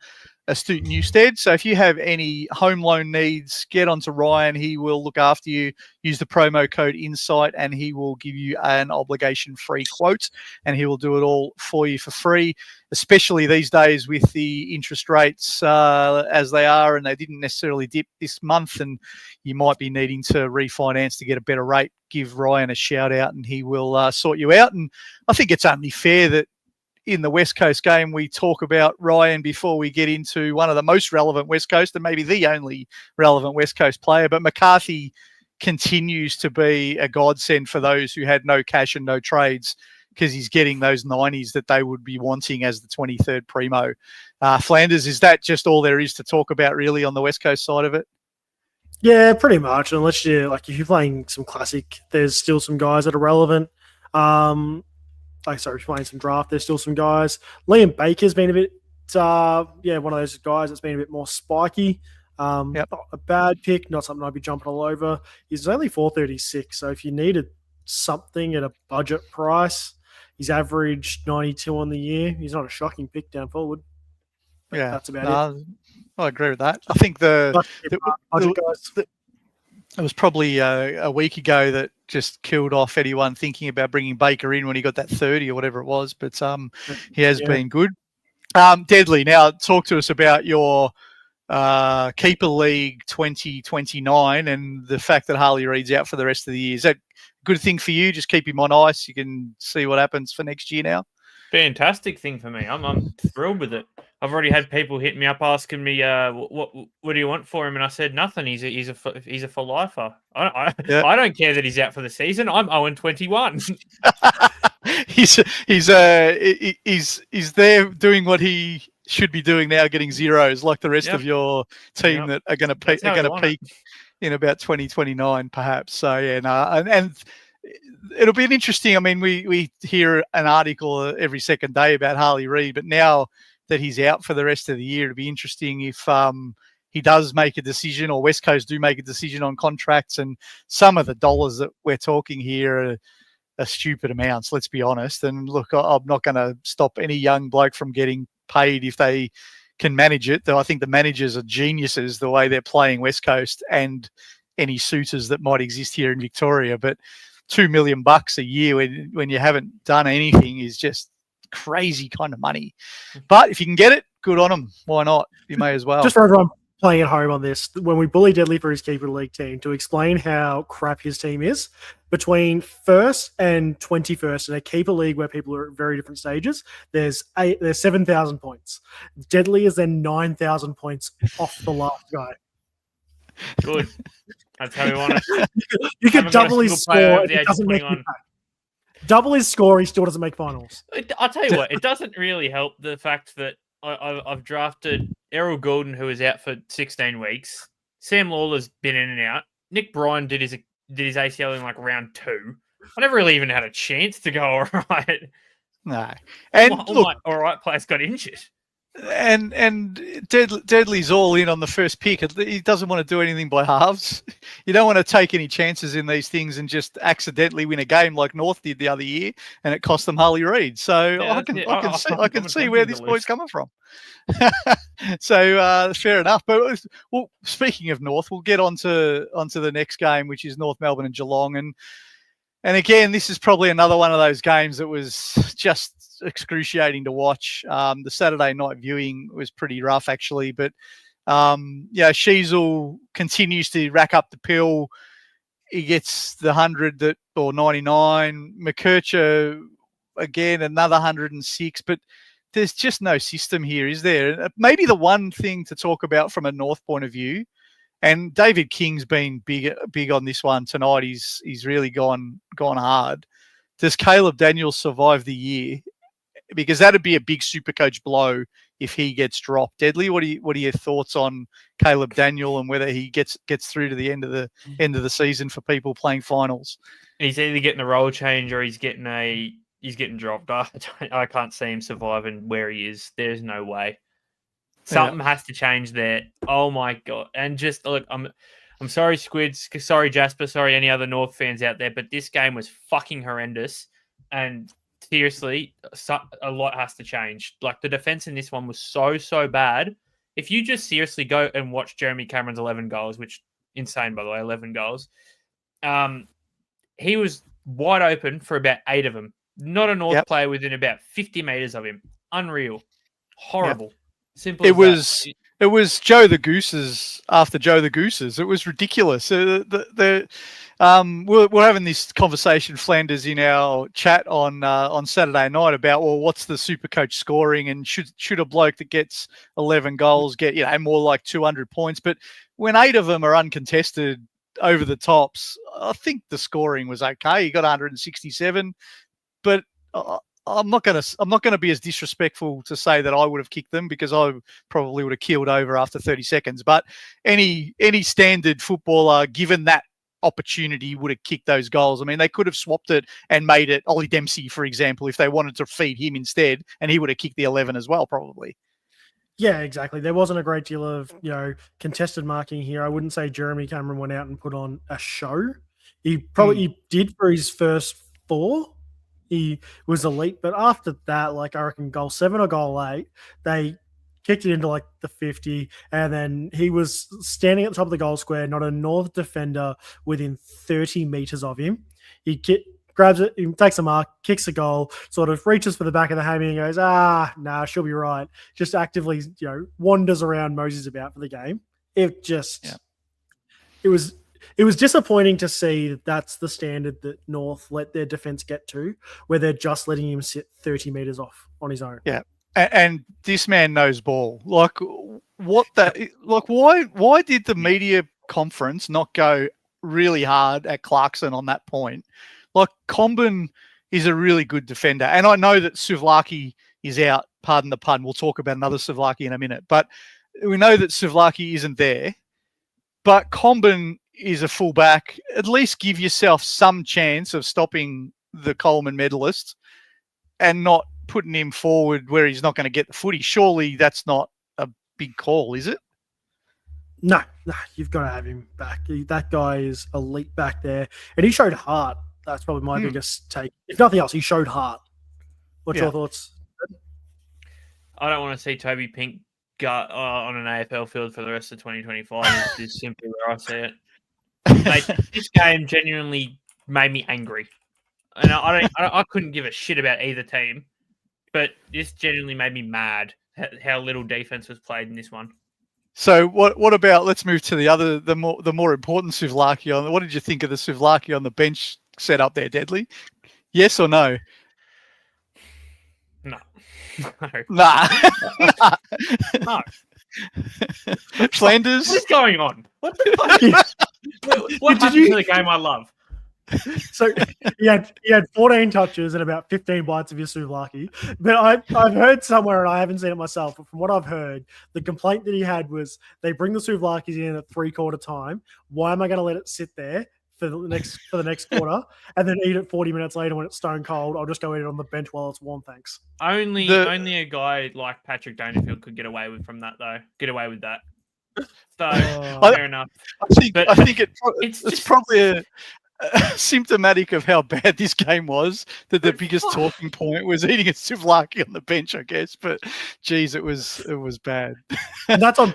S2: Astute Newstead. So if you have any home loan needs, get onto Ryan. He will look after you. Use the promo code INSIGHT and he will give you an obligation-free quote, and he will do it all for you for free, especially these days with the interest rates as they are, and they didn't necessarily dip this month, and you might be needing to refinance to get a better rate. Give Ryan a shout out and he will sort you out. And I think it's only fair that in the West Coast game, we talk about Ryan before we get into one of the most relevant West Coast and maybe the only relevant West Coast player. But McCarthy continues to be a godsend for those who had no cash and no trades, because he's getting those 90s that they would be wanting as the 23rd primo. Flanders, is that just all there is to talk about really on the West Coast side of it?
S3: Yeah, pretty much. Unless if you're playing some classic, there's still some guys that are relevant. If you're playing some draft, there's still some guys. Liam Baker's been a bit, one of those guys that's been a bit more spiky. Not a bad pick, not something I'd be jumping all over. He's only 436, so if you needed something at a budget price, he's averaged 92 on the year. He's not a shocking pick down forward.
S2: Yeah,
S3: that's about it.
S2: I agree with that. I think it was probably a week ago that just killed off anyone thinking about bringing Baker in when he got that 30 or whatever it was. But he has been good. Deadly, now talk to us about your Keeper League 2029 and the fact that Harley Reid's out for the rest of the year. Is that a good thing for you? Just keep him on ice. You can see what happens for next year now.
S4: Fantastic thing for me. I'm thrilled with it. I've already had people hit me up asking me, what do you want for him? And I said nothing. He's a for lifer. I don't care that he's out for the season. I'm 0-21. he's there doing what he should be doing now, getting zeros like the rest of your team that are going to peak in about 2029 perhaps. So and it'll be an interesting. I mean, we hear an article every second day about Harley Reid, but now
S2: that he's out for the rest of the year. It'd be interesting if he does make a decision, or West Coast do make a decision on contracts. And some of the dollars that we're talking here are stupid amounts, let's be honest. And look, I'm not going to stop any young bloke from getting paid if they can manage it, though I think the managers are geniuses the way they're playing West Coast and any suitors that might exist here in Victoria. But $2 million a year when you haven't done anything is just crazy kind of money. But if you can get it, good on them. Why not? You may as well.
S3: Just for everyone playing at home on this, when we bully Deadly for his keeper league team, to explain how crap his team is, between 1st and 21st in a keeper league where people are at very different stages, there's 7,000 points. Deadly is then 9,000 points off the last guy.
S4: Good. That's how we want it.
S3: You can double his score. It doesn't make double his score. He still doesn't make finals.
S4: I'll tell you what. It doesn't really help the fact that I've drafted Errol Goulden, who is out for 16 weeks. Sam Lawler's been in and out. Nick Bryan did his ACL in like round 2. I never really even had a chance to go all right.
S2: No. And
S4: all my all right players got injured.
S2: And Deadly's all in on the first pick. He doesn't want to do anything by halves. You don't want to take any chances in these things and just accidentally win a game like North did the other year, and it cost them Harley Reid. So yeah, I can see where this boy's coming from. So fair enough. But well, speaking of North, we'll get onto the next game, which is North Melbourne and Geelong. And again, this is probably another one of those games that was just excruciating to watch. The Saturday night viewing was pretty rough, actually. But, Sheasel continues to rack up the pill. He gets the 100 or 99. McKercher, again, another 106. But there's just no system here, is there? Maybe the one thing to talk about from a North point of view, and David King's been big on this one tonight. He's really gone hard. Does Caleb Daniels survive the year? Because that'd be a big SuperCoach blow if he gets dropped. Deadly, what are your thoughts on Caleb Daniel and whether he gets through to the end of the season for people playing finals?
S4: He's either getting a role change or he's getting dropped. I can't see him surviving where he is. There's no way. Something has to change there. Oh my God. And just look, I'm sorry, Squids, sorry, Jasper, sorry, any other North fans out there, but this game was fucking horrendous. And seriously, a lot has to change. Like, the defense in this one was so bad. If you just seriously go and watch Jeremy Cameron's 11 goals, which insane, by the way, 11 goals, he was wide open for about 8 of them. Not a North player within about 50 metres of him. Unreal. Horrible. Yep. Simple. It
S2: was Joe the Gooses after Joe the Gooses. It was ridiculous. We're having this conversation, Flanders, in our chat on Saturday night about, well, what's the SuperCoach scoring, and should a bloke that gets 11 goals get more like 200 points? But when 8 of them are uncontested over the tops, I think the scoring was okay. He got 167, but I'm not going to be as disrespectful to say that I would have kicked them, because I probably would have keeled over after 30 seconds. But any standard footballer, given that opportunity, would have kicked those goals. I mean, they could have swapped it and made it Ollie Dempsey, for example, if they wanted to feed him instead, and he would have kicked the 11 as well, probably.
S3: Yeah, exactly. There wasn't a great deal of contested marking here. I wouldn't say Jeremy Cameron went out and put on a show. He probably did for his first 4. He was elite, but after that, I reckon goal 7 or goal 8, they kicked it into the 50, and then he was standing at the top of the goal square, not a North defender within 30 meters of him. He grabs it, he takes a mark, kicks a goal, sort of reaches for the back of the hammy and goes, nah, she'll be right. Just actively, wanders around Moses about for the game. It just, it was disappointing to see that that's the standard that North let their defense get to, where they're just letting him sit 30 meters off on his own.
S2: Yeah. And this man knows ball. Why did the media conference not go really hard at Clarkson on that point? Comben is a really good defender. And I know that Souvlaki is out, pardon the pun. We'll talk about another Souvlaki in a minute. But we know that Souvlaki isn't there. But Comben is a fullback. At least give yourself some chance of stopping the Coleman medalist and not putting him forward where he's not going to get the footy. Surely that's not a big call, is it?
S3: No, you've got to have him back. That guy is elite back there. And he showed heart. That's probably my biggest take. If nothing else, he showed heart. What's your thoughts?
S4: I don't want to see Toby Pink gut on an AFL field for the rest of 2025. Is simply where I see it. Mate, this game genuinely made me angry. And I couldn't give a shit about either team. But this genuinely made me mad how little defense was played in this one.
S2: So what about, let's move to the more important Souvlaki on. What did you think of the Souvlaki on the bench set up there, Deadly? Yes or no?
S4: No.
S2: Nah.
S4: No.
S2: Flanders?
S4: What is going on? What the fuck? What happened to the game I love?
S3: So he had 14 touches and about 15 bites of your souvlaki. But I've heard somewhere, and I haven't seen it myself, but from what I've heard, the complaint that he had was they bring the souvlakis in at 3/4 time. Why am I going to let it sit there for the next quarter and then eat it 40 minutes later when it's stone cold? I'll just go eat it on the bench while it's warm, thanks.
S4: Only a guy like Patrick Dangerfield could get away with that. So fair enough.
S2: I think it's probably symptomatic of how bad this game was that the biggest talking point was eating a souvlaki on the bench, I guess. But geez, it was bad.
S3: And that's on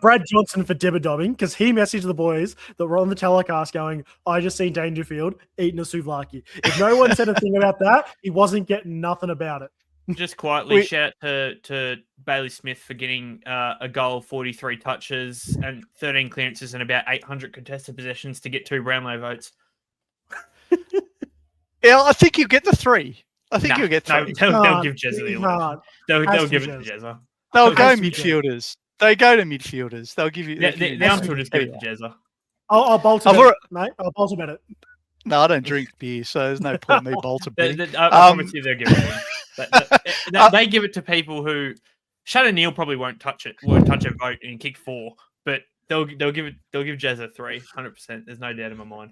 S3: Brad Johnson for dibber-dobbing, because he messaged the boys that were on the telecast going, "I just seen Dangerfield eating a souvlaki." If no one said a thing about that, he wasn't getting nothing about it.
S4: Just quietly shout to Bailey Smith for getting a goal, 43 touches, and 13 clearances and about 800 contested possessions to get 2 Brownlow votes.
S2: Yeah, I think you get the 3. I think you'll get 3.
S4: They'll give Jezza the award. They'll give it to Jezza.
S2: They'll go midfielders. They go to midfielders. They'll give you.
S4: The answer will just give it to Jezza.
S3: I'll bolt it, mate. I'll bolt about it.
S2: No, I don't drink beer, so there's no point in me bolting beer.
S4: I promise you they'll give it. They give it to people who Shannon Neal probably won't touch a vote and kick 4, but they'll give Jezza 3, 100%. There's no doubt in my mind.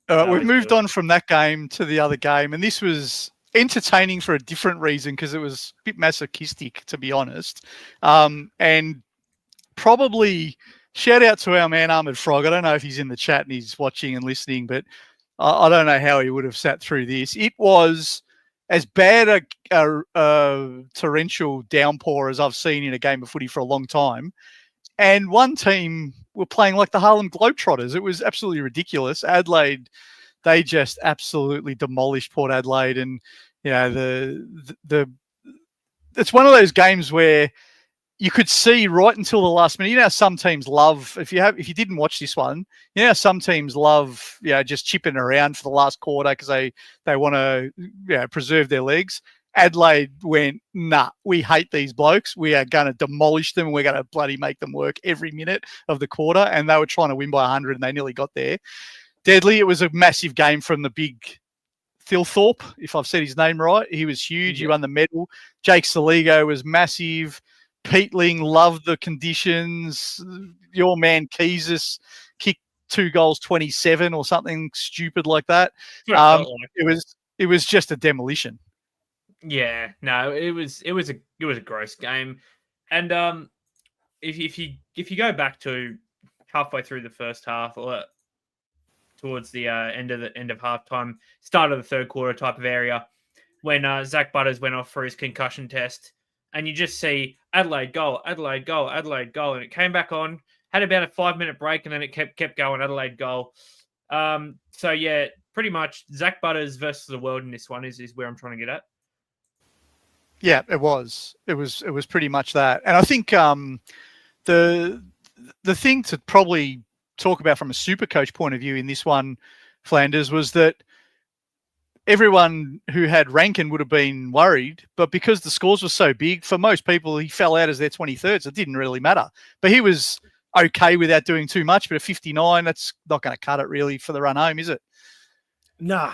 S2: All right, we've moved on from that game to the other game, and this was entertaining for a different reason because it was a bit masochistic, to be honest. And probably shout out to our man Ahmed Frog. I don't know if he's in the chat and he's watching and listening, but I don't know how he would have sat through this. It was as bad a torrential downpour as I've seen in a game of footy for a long time. And one team were playing like the Harlem Globetrotters. It was absolutely ridiculous. Adelaide, they just absolutely demolished Port Adelaide. And, you know, it's one of those games where you could see right until the last minute. You know how some teams love, if you didn't watch this one, you know how some teams love, you know, just chipping around for the last quarter because they want to, you know, preserve their legs. Adelaide went, nah, we hate these blokes. We are going to demolish them. We're going to bloody make them work every minute of the quarter. And they were trying to win by 100 and they nearly got there. Deadly, it was a massive game from the big Thilthorpe, if I've said his name right. He was huge. He won the medal. Jake Saligo was massive. Peatling loved the conditions. Your man Keezus kicked 2 goals, 27 or something stupid like that. It was just a demolition.
S4: Yeah, no, it was a gross game, and if you go back to halfway through the first half or towards the end of halftime, start of the third quarter type of area, when Zach Butters went off for his concussion test, and you just see Adelaide goal, and it came back on, had about a 5-minute break, and then it kept going, Adelaide goal. So yeah, pretty much Zach Butters versus the world in this one is where I'm trying to get at.
S2: Yeah, it was. It was pretty much that. And I think the thing to probably talk about from a SuperCoach point of view in this one, Flanders, was that everyone who had Rankin would have been worried, but because the scores were so big, for most people, he fell out as their 23rd, so it didn't really matter. But he was okay without doing too much, but at 59, that's not going to cut it really for the run home, is it?
S3: No.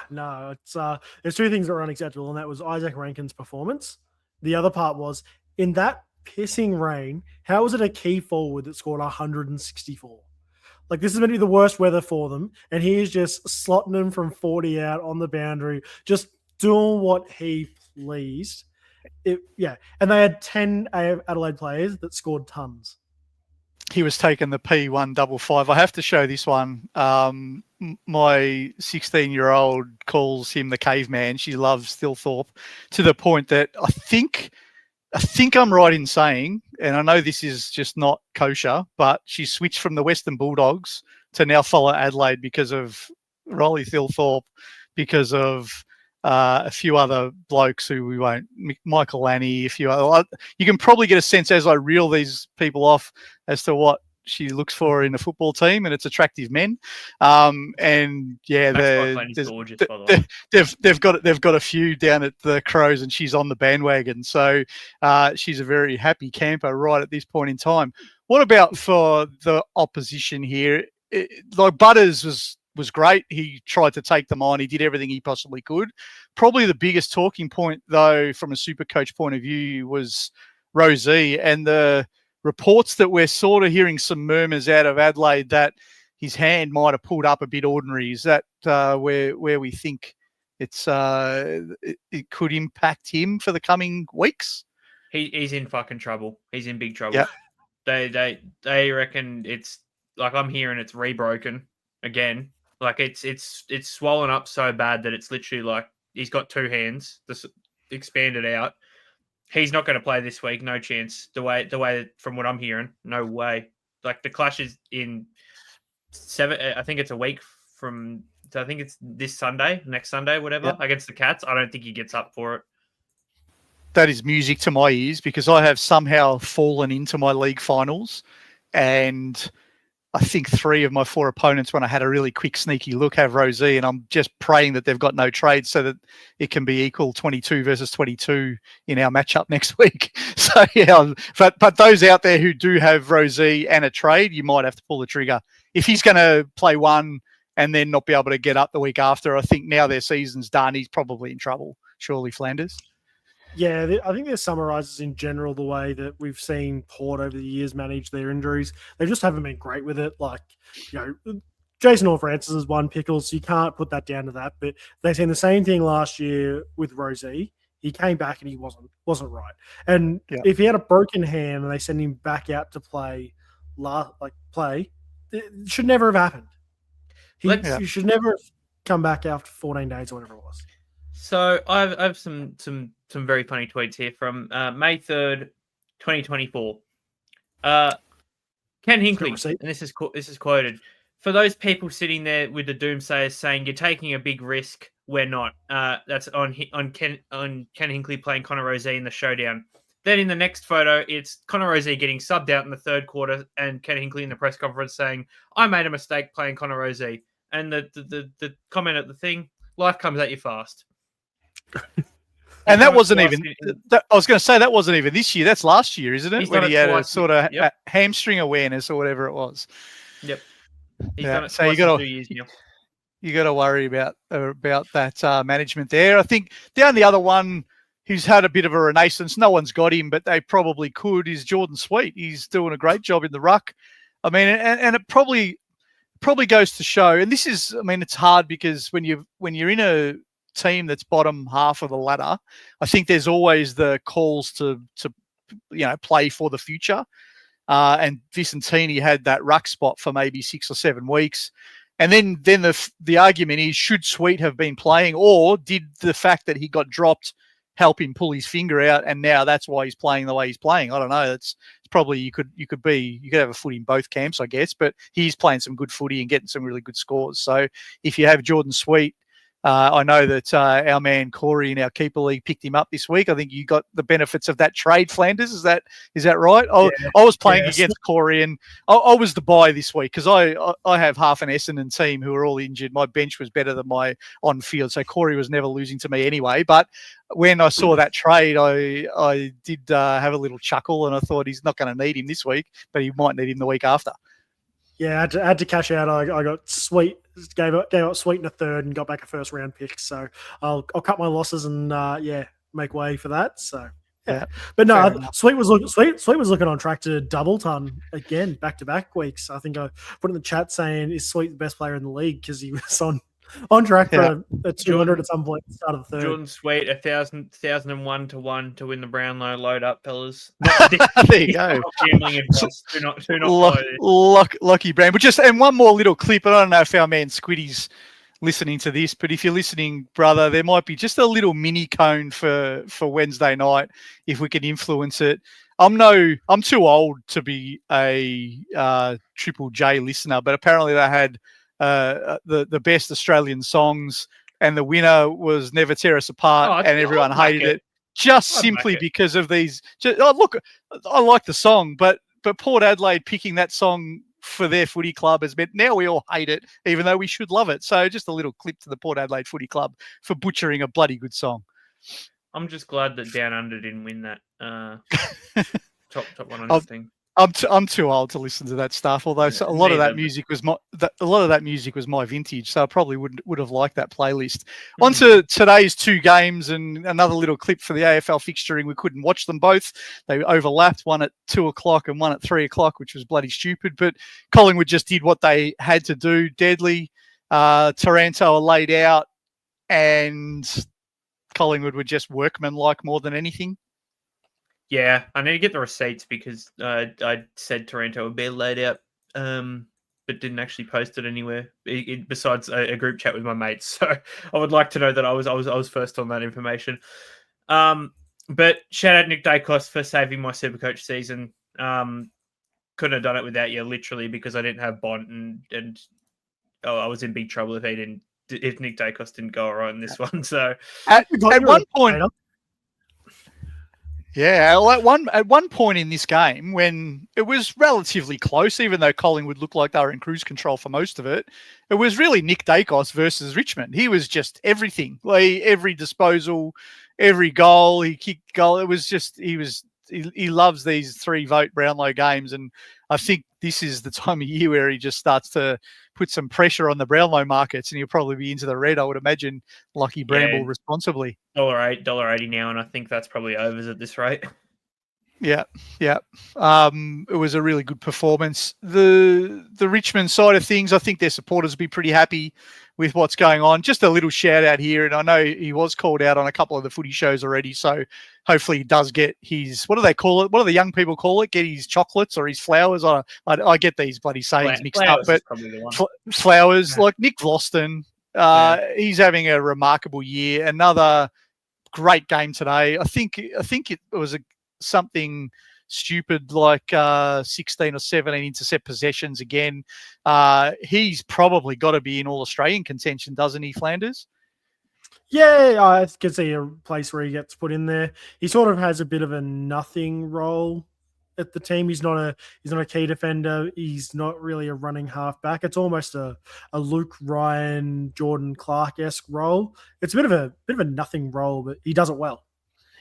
S3: It's there's 2 things that were unacceptable, and that was Isaac Rankin's performance. The other part was, in that pissing rain, how was it a key forward that scored 164? Like, this is meant to be the worst weather for them, and he is just slotting them from 40 out on the boundary, just doing what he pleased. And they had 10 Adelaide players that scored tons.
S2: He was taking the P155. I have to show this one. My 16-year-old calls him the caveman. She loves Thilthorpe to the point that I think I'm right in saying, and I know this is just not kosher, but she switched from the Western Bulldogs to now follow Adelaide because of Rolly Thilthorpe, because of a few other blokes who we won't, Michael Lanny, a few other. You can probably get a sense as I reel these people off as to what she looks for in a football team, and it's attractive men. And yeah,
S4: gorgeous, by the way.
S2: they've got a few down at the Crows, and she's on the bandwagon. So she's a very happy camper right at this point in time. What about for the opposition here? Like Butters was great. He tried to take them on. He did everything he possibly could. Probably the biggest talking point, though, from a SuperCoach point of view, was Rosie, and the reports that we're sort of hearing some murmurs out of Adelaide that his hand might have pulled up a bit ordinary. Is that where we think it could impact him for the coming weeks?
S4: He's in fucking trouble. He's in big trouble.
S2: Yeah.
S4: They reckon it's like, I'm hearing it's rebroken again. Like it's swollen up so bad that it's literally like he's got two hands expanded out. He's not going to play this week, no chance. The way from what I'm hearing, no way. Like the clash is in 7. I think it's a week from. I think it's this Sunday, next Sunday, whatever, against the Cats. I don't think he gets up for it.
S2: That is music to my ears because I have somehow fallen into my league finals, and I think 3 of my 4 opponents, when I had a really quick sneaky look, have Rosie, and I'm just praying that they've got no trades so that it can be equal 22 versus 22 in our matchup next week. So yeah, but those out there who do have Rosie and a trade, you might have to pull the trigger. If he's going to play one and then not be able to get up the week after, I think now their season's done, he's probably in trouble. Surely, Flanders.
S3: Yeah, I think this summarises in general the way that we've seen Port over the years manage their injuries. They just haven't been great with it. Like, Jason Orr-Francis has won Pickles, so you can't put that down to that. But they've seen the same thing last year with Rosie. He came back and he wasn't right. And if he had a broken hand and they send him back out to play, it should never have happened. He should never have come back after 14 days or whatever it was.
S4: So I have some very funny tweets here from May 3rd, 2024. Ken Hinkley, and this is quoted. For those people sitting there with the doomsayers saying you're taking a big risk, we're not. That's on Ken Hinkley playing Connor Rosie in the showdown. Then in the next photo, it's Connor Rosie getting subbed out in the third quarter, and Ken Hinkley in the press conference saying, "I made a mistake playing Connor Rosie." And the comment at the thing, life comes at you fast.
S2: And that wasn't even. I was going to say that wasn't even this year. That's last year, isn't it? When he had a sort of hamstring awareness or whatever it was.
S4: Yep. He's done it
S2: so
S4: twice in 2 years now.
S2: You got to worry about that management there. I think the only other one who's had a bit of a renaissance, no one's got him, but they probably could, is Jordan Sweet. He's doing a great job in the ruck. I mean, and it probably goes to show. And this is, I mean, it's hard because when you're in a team that's bottom half of the ladder, I think there's always the calls to play for the future. And Vicentini had that ruck spot for maybe 6 or 7 weeks. And then the argument is, should Sweet have been playing, or did the fact that he got dropped help him pull his finger out, and now that's why he's playing the way he's playing? I don't know. It's probably you could have a foot in both camps, I guess, but he's playing some good footy and getting some really good scores. So if you have Jordan Sweet, I know that our man Corey in our keeper league picked him up this week. I think you got the benefits of that trade, Flanders. Is that right? I was playing against Corey, and I was the buy this week because I have half an Essendon team who are all injured. My bench was better than my on field, so Corey was never losing to me anyway. But when I saw that trade, I did have a little chuckle, and I thought he's not going to need him this week, but he might need him the week after.
S3: Yeah, I had to cash out. I got Sweet, gave up Sweet in a third and got back a first round pick. So I'll cut my losses and make way for that. So yeah, but no, Sweet was looking on track to double ton again, back to back weeks. I think I put in the chat saying, is Sweet the best player in the league because he was on On track
S2: Yeah.
S3: for a 200 at some point at the start of the third.
S4: Jordan Sweet, 1,001 to 1 to win the Brownlow. Load up, fellas.
S2: There you go.
S4: Gambling advice. Do not follow this.
S2: Lucky brand. But and one more little clip. I don't know if our man Squiddy's listening to this, but if you're listening, brother, there might be just a little mini cone for Wednesday night if we can influence it. I'm too old to be a Triple J listener, but apparently they had the best Australian songs, and the winner was "Never Tear Us Apart," and everyone hated it just simply because of these. Look, I like the song, but Port Adelaide picking that song for their footy club has meant now we all hate it, even though we should love it. So just a little clip to the Port Adelaide Footy Club for butchering a bloody good song.
S4: I'm just glad that Down Under didn't win that top 100 thing.
S2: I'm too old to listen to that stuff. Although a lot of that music was my vintage, so I probably would have liked that playlist. Mm-hmm. On to today's two games and another little clip for the AFL fixturing. We couldn't watch them both; they overlapped. One at 2:00 and one at 3:00, which was bloody stupid. But Collingwood just did what they had to do. Deadly. Taranto are laid out, and Collingwood were just workmanlike more than anything.
S4: Yeah, I need to get the receipts because I said Taranto would be laid out, but didn't actually post it anywhere besides a group chat with my mates. So I would like to know that I was first on that information. But shout out Nick Dacos for saving my SuperCoach season. Couldn't have done it without you, literally, because I didn't have Bont and I was in big trouble if Nick Dacos didn't go all right in this one. So
S2: at one point. Yeah, well, at one point in this game, when it was relatively close, even though Collingwood looked like they were in cruise control for most of it, it was really Nick Dacos versus Richmond. He was just everything, like every disposal, every goal, he kicked goal. It was just he loves these 3-vote Brownlow games, and I think this is the time of year where he just starts to put some pressure on the Brownlow markets, and he'll probably be into the red, I would imagine, Lockie Bramble responsibly.
S4: $8.80 now, and I think that's probably overs at this rate.
S2: Yeah. It was a really good performance. The Richmond side of things, I think their supporters will be pretty happy with what's going on. Just a little shout out here, and I know he was called out on a couple of the footy shows already, so hopefully he does get his, what do they call it? What do the young people call it? Get his chocolates or his flowers? I get these bloody sayings mixed up, but flowers, like Nick Vlaston, he's having a remarkable year. Another great game today. I think it was something stupid like 16 or 17 intercept possessions again. He's probably got to be in All-Australian contention, doesn't he, Flanders?
S3: Yeah, I can see a place where he gets put in there. He sort of has a bit of a nothing role at the team. He's not a key defender. He's not really a running halfback. It's almost a Luke Ryan, Jordan Clark-esque role. It's a bit of a nothing role, but he does it well.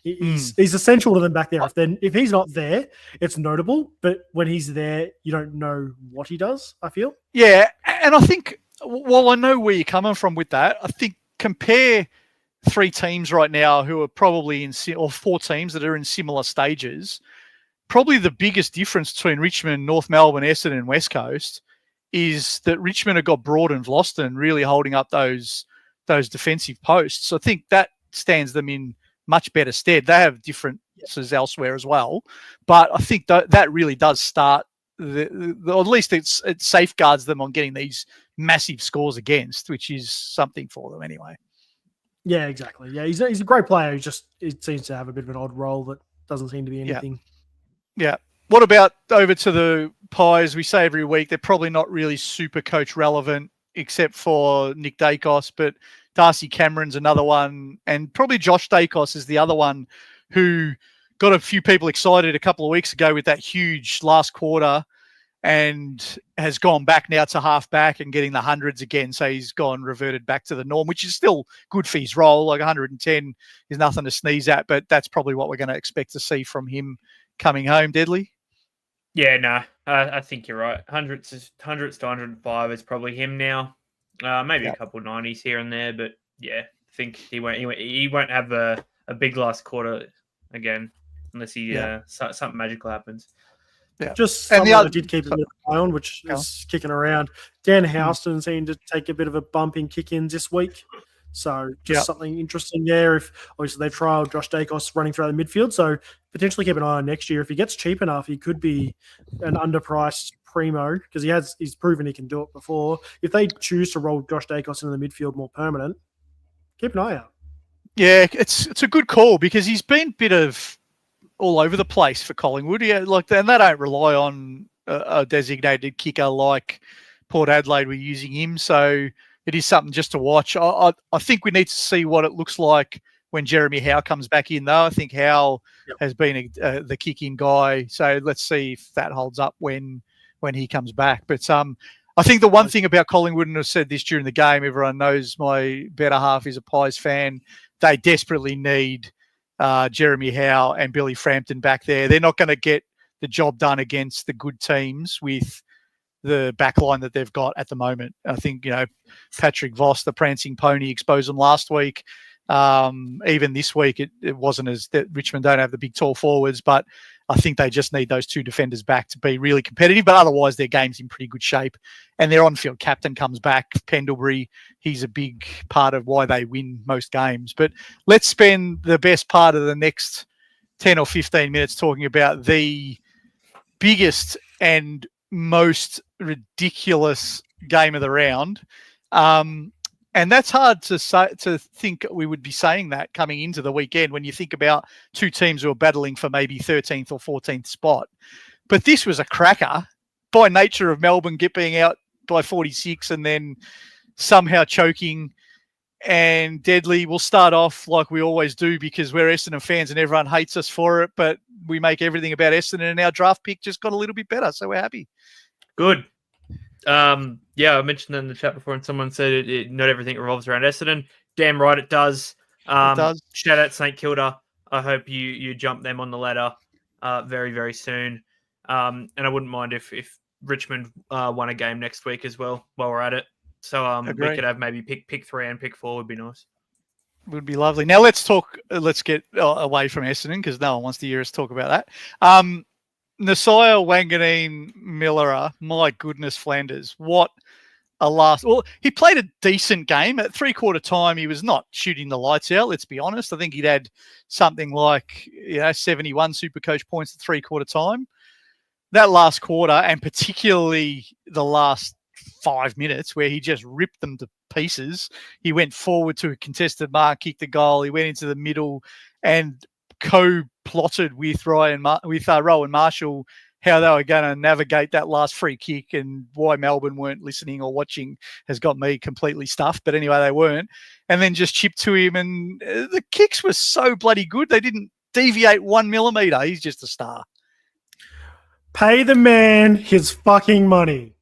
S3: He's essential to them back there. If he's not there, it's notable. But when he's there, you don't know what he does, I feel.
S2: Yeah, and I think, while I know where you're coming from with that, I think compare 3 teams right now who are probably or 4 teams that are in similar stages. Probably the biggest difference between Richmond, North Melbourne, Essendon, and West Coast is that Richmond have got Broad and Vlaston really holding up those defensive posts. I think that stands them in much better stead. They have differences elsewhere as well, but I think that really does start, or at least it safeguards them on getting these massive scores against, which is something for them anyway.
S3: Yeah, exactly. Yeah, he's a great player. It seems to have a bit of an odd role that doesn't seem to be anything.
S2: Yeah. What about over to the Pies? We say every week they're probably not really super coach relevant except for Nick Dacos, but Darcy Cameron's another one, and probably Josh Dacos is the other one who got a few people excited a couple of weeks ago with that huge last quarter and has gone back now to half back and getting the hundreds again. So he's reverted back to the norm, which is still good for his role. Like 110 is nothing to sneeze at, but that's probably what we're going to expect to see from him coming home. Deadly?
S4: Yeah, no, I think you're right. Hundreds to 105 is probably him now. Maybe a couple 90s here and there, but yeah, I think he won't have a big last quarter again unless something magical happens.
S2: Yeah.
S3: Just
S2: And
S3: something I did keep an eye on, which
S2: Go
S3: is kicking around. Dan Houston seemed to take a bit of a bump in kick-ins this week. So just something interesting there. If obviously they've trialed Josh Dacos running through the midfield, so potentially keep an eye on next year. If he gets cheap enough, he could be an underpriced primo because he's proven he can do it before. If they choose to roll Josh Dacos into the midfield more permanent, keep an eye out.
S2: Yeah, it's a good call because he's been a bit of all over the place for Collingwood. Yeah, and they don't rely on a designated kicker like Port Adelaide were using him. So it is something just to watch. I think we need to see what it looks like when Jeremy Howe comes back in, though. I think Howe has been the kick-in guy. So let's see if that holds up when he comes back. But I think the one thing about Collingwood, and I've said this during the game, everyone knows my better half is a Pies fan, they desperately need Jeremy Howe and Billy Frampton back there. They're not going to get the job done against the good teams with the backline that they've got at the moment. I think, Patrick Voss, the prancing pony, exposed them last week. Even this week, it wasn't as that Richmond don't have the big tall forwards, but I think they just need those two defenders back to be really competitive. But otherwise, their game's in pretty good shape. And their on-field captain comes back, Pendlebury. He's a big part of why they win most games. But let's spend the best part of the next 10 or 15 minutes talking about the biggest and most ridiculous game of the round. And that's hard to think we would be saying that coming into the weekend when you think about two teams who are battling for maybe 13th or 14th spot. But this was a cracker by nature of Melbourne being out by 46 and then somehow choking. And Deadly, we'll start off like we always do because we're Essendon fans and everyone hates us for it, but we make everything about Essendon and our draft pick just got a little bit better. So we're happy.
S4: Good. I mentioned in the chat before and someone said not everything revolves around Essendon. Damn right it does.
S2: It does.
S4: Shout out St Kilda. I hope you jump them on the ladder very, very soon. And I wouldn't mind if Richmond won a game next week as well while we're at it. So we could have maybe pick 3 and pick 4 would be nice.
S2: Would be lovely. Now let's get away from Essendon because no one wants to hear us talk about that. Nasiah Wanganeen Millera, my goodness, Flanders. What a last. Well, he played a decent game. At 3/4 time, he was not shooting the lights out, let's be honest. I think he'd had something like 71 SuperCoach points at 3/4 time. That last quarter, and particularly the last 5 minutes where he just ripped them to pieces. He went forward to a contested mark, kicked the goal. He went into the middle and co-plotted with Rowan Marshall how they were going to navigate that last free kick, and why Melbourne weren't listening or watching has got me completely stuffed. But anyway, they weren't. And then just chipped to him, and the kicks were so bloody good. They didn't deviate 1 millimetre. He's just a star.
S3: Pay the man his fucking money.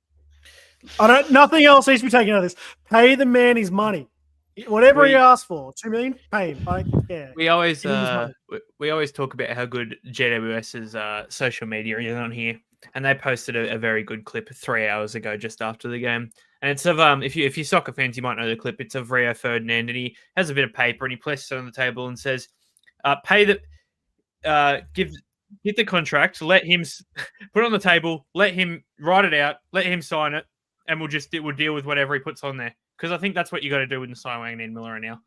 S3: Nothing else needs to be taken out of this. Pay the man his money. Whatever he asks for, $2 million, pay him. I don't care.
S4: We always talk about how good GWS's social media is on here, and they posted a very good clip 3 hours ago, just after the game. And it's of if you're soccer fans, you might know the clip. It's of Rio Ferdinand, and he has a bit of paper and he places it on the table and says, "Give the contract, let him put it on the table, let him write it out, let him sign it, and we'll deal with whatever he puts on there." Because I think that's what you got to do with Nasiah Wanganeen Millera now.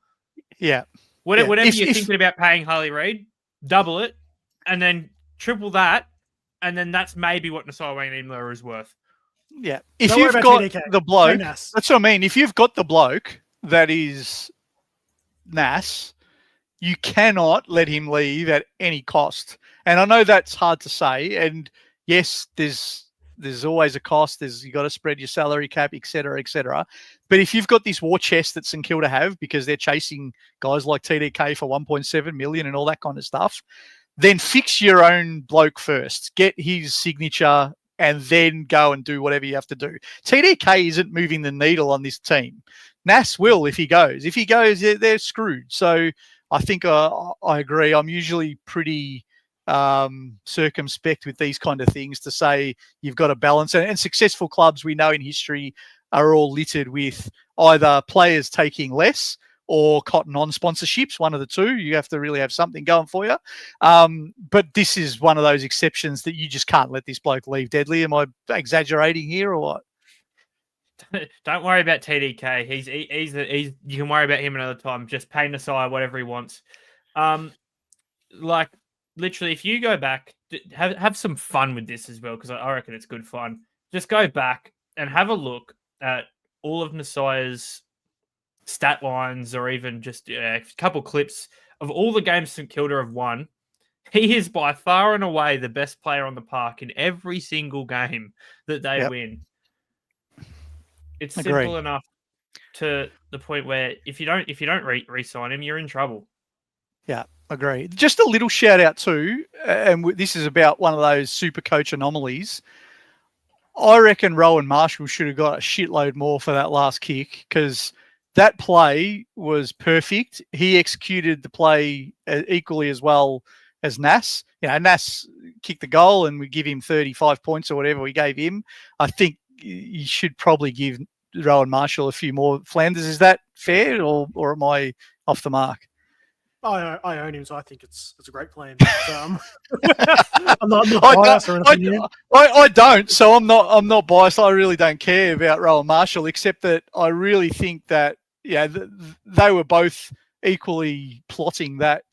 S2: Yeah.
S4: Whatever you're thinking about paying Harley Reid, double it, and then triple that, and then that's maybe what Nasiah Wanganeen Millera is worth.
S2: Yeah. If you've got the bloke, that's what I mean. If you've got the bloke that is Nas, you cannot let him leave at any cost. And I know that's hard to say. And yes, there's always a cost. You got to spread your salary cap, et cetera, et cetera. But if you've got this war chest that St Kilda have because they're chasing guys like TDK for 1.7 million and all that kind of stuff, then fix your own bloke first. Get his signature and then go and do whatever you have to do. TDK isn't moving the needle on this team. Nas will if he goes. If he goes, they're screwed. So I think I agree. I'm usually pretty circumspect with these kind of things to say you've got to balance. And successful clubs we know in history are all littered with either players taking less or Cotton On sponsorships, one of the two. You have to really have something going for you. But this is one of those exceptions that you just can't let this bloke leave deadly. Am I exaggerating here or what?
S4: Don't worry about TDK. He's you can worry about him another time. Just pay Nasai whatever he wants. Like literally, if you go back, have some fun with this as well, because I reckon it's good fun. Just go back and have a look at all of Nasai's stat lines, or even just a couple clips of all the games St Kilda have won. He is by far and away the best player on the park in every single game that they win. It's simple enough to the point where if you don't re-sign him, you're in trouble.
S2: Yeah, agree. Just a little shout out too, and this is about one of those SuperCoach anomalies. I reckon Rowan Marshall should have got a shitload more for that last kick, because that play was perfect. He executed the play equally as well as Nas. Nas kicked the goal and we give him 35 points or whatever we gave him. I think you should probably give Rowan Marshall a few more. Flanders, is that fair, or am I off the mark?
S3: I own him, so I think it's a great plan. I'm not biased or anything.
S2: I don't, so I'm not biased. I really don't care about Rowan Marshall, except that I really think that they were both equally plotting that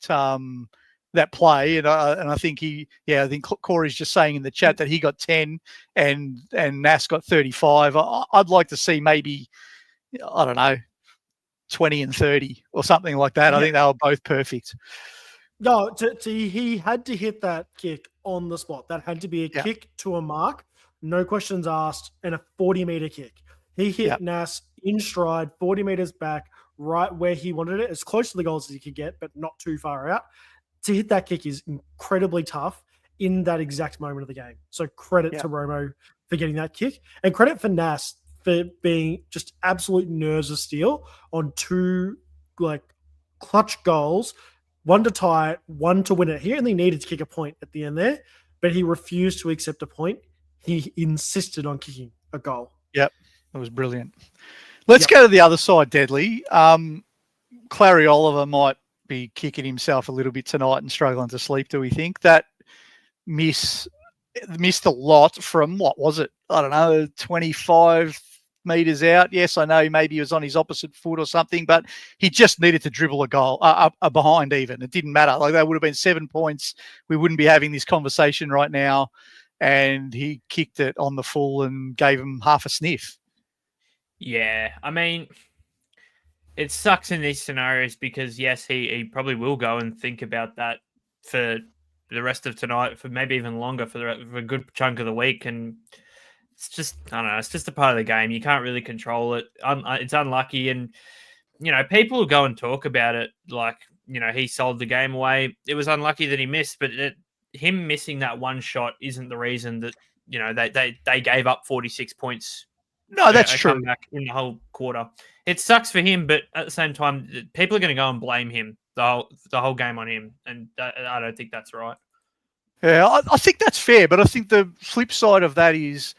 S2: that play, and I think I think Corey's just saying in the chat that he got 10 and Nas got 35. I'd like to see maybe, I don't know, 20 and 30 or something like that. I think they were both perfect.
S3: No, he had to hit that kick on the spot. That had to be a kick to a mark, no questions asked, and a 40-meter kick. He hit Nas in stride, 40 meters back, right where he wanted it, as close to the goals as he could get, but not too far out. To hit that kick is incredibly tough in that exact moment of the game. So credit to Romo for getting that kick, and credit for Nas for being just absolute nerves of steel on two clutch goals, one to tie it, one to win it. He only needed to kick a point at the end there, but he refused to accept a point. He insisted on kicking a goal.
S2: Yep, it was brilliant. Let's go to the other side, Deadly. Clary Oliver might be kicking himself a little bit tonight and struggling to sleep, do we think? That missed a lot from, what was it? I don't know, 25 meters out. Yes, I know maybe he was on his opposite foot or something, but he just needed to dribble a goal, a behind even. It didn't matter. Like, that would have been 7 points. We wouldn't be having this conversation right now. And he kicked it on the full and gave him half a sniff. Yeah,
S4: I mean, it sucks in these scenarios because, yes, he probably will go and think about that for the rest of tonight, for maybe even longer, for a good chunk of the week. And it's just, I don't know, it's just a part of the game. You can't really control it. It's unlucky. And, people will go and talk about it like, he sold the game away. It was unlucky that he missed, but him missing that one shot isn't the reason that, they gave up 46 points.
S2: No, that's true.
S4: Back in the whole quarter. It sucks for him, but at the same time, people are going to go and blame him, the whole game on him. And I don't think that's right.
S2: Yeah, I think that's fair. But I think the flip side of that is,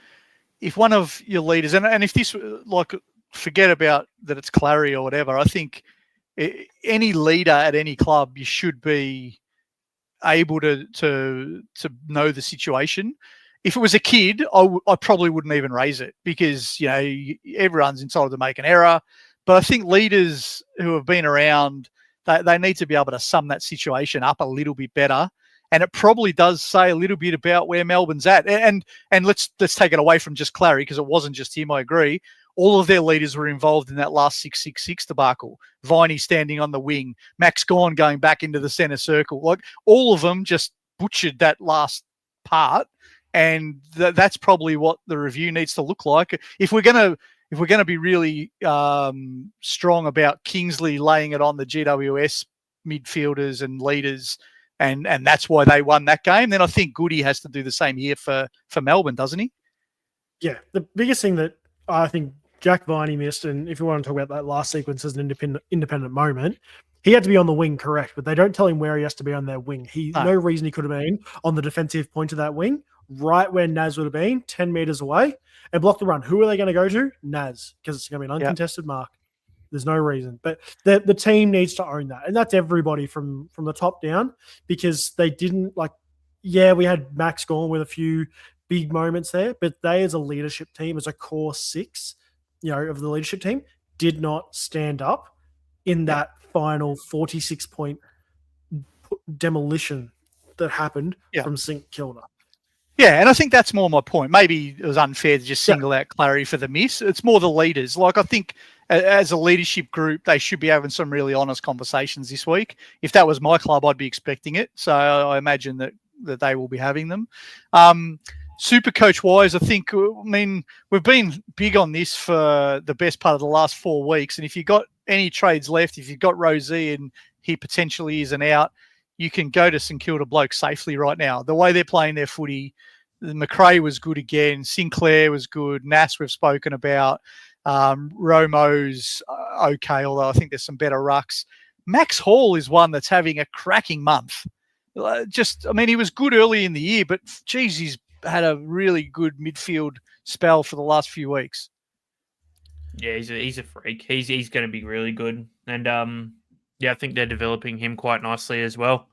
S2: if one of your leaders, and if this, forget about that it's Clary or whatever, I think any leader at any club, you should be able to know the situation. If it was a kid, I probably wouldn't even raise it, because, everyone's entitled to make an error. But I think leaders who have been around, they need to be able to sum that situation up a little bit better. And it probably does say a little bit about where Melbourne's at. And let's take it away from just Clary, because it wasn't just him, I agree. All of their leaders were involved in that last 6-6-6 debacle. Viney standing on the wing, Max Gawn going back into the centre circle. Like, all of them just butchered that last part. And that's probably what the review needs to look like. If we're gonna be really strong about Kingsley laying it on the GWS midfielders and leaders, and that's why they won that game, then I think Goody has to do the same here for Melbourne, doesn't he?
S3: Yeah, the biggest thing that I think Jack Viney missed, and if you want to talk about that last sequence as an independent moment, he had to be on the wing, correct, but they don't tell him where he has to be on their wing. No reason he could have been on the defensive point of that wing, right where Naz would have been, 10 meters away, and block the run. Who are they going to go to? Naz, because it's going to be an uncontested mark. There's no reason. But the team needs to own that. And that's everybody from the top down, because they didn't we had Max Gawn with a few big moments there, but they as a leadership team, as a core six, of the leadership team, did not stand up in that final 46-point demolition that happened from St Kilda.
S2: Yeah, and I think that's more my point. Maybe it was unfair to just single out Clary for the miss. It's more the leaders. I think as a leadership group, they should be having some really honest conversations this week. If that was my club, I'd be expecting it. So I imagine that they will be having them. SuperCoach-wise, I think, we've been big on this for the best part of the last 4 weeks. And if you've got any trades left, if you've got Rosie and he potentially isn't out, you can go to St Kilda Bloke safely right now. The way they're playing their footy, McRae was good again. Sinclair was good. Nass we've spoken about. Romo's okay, although I think there's some better rucks. Max Hall is one that's having a cracking month. He was good early in the year, but geez, he's had a really good midfield spell for the last few weeks.
S4: Yeah, he's a freak. He's going to be really good. And I think they're developing him quite nicely as well.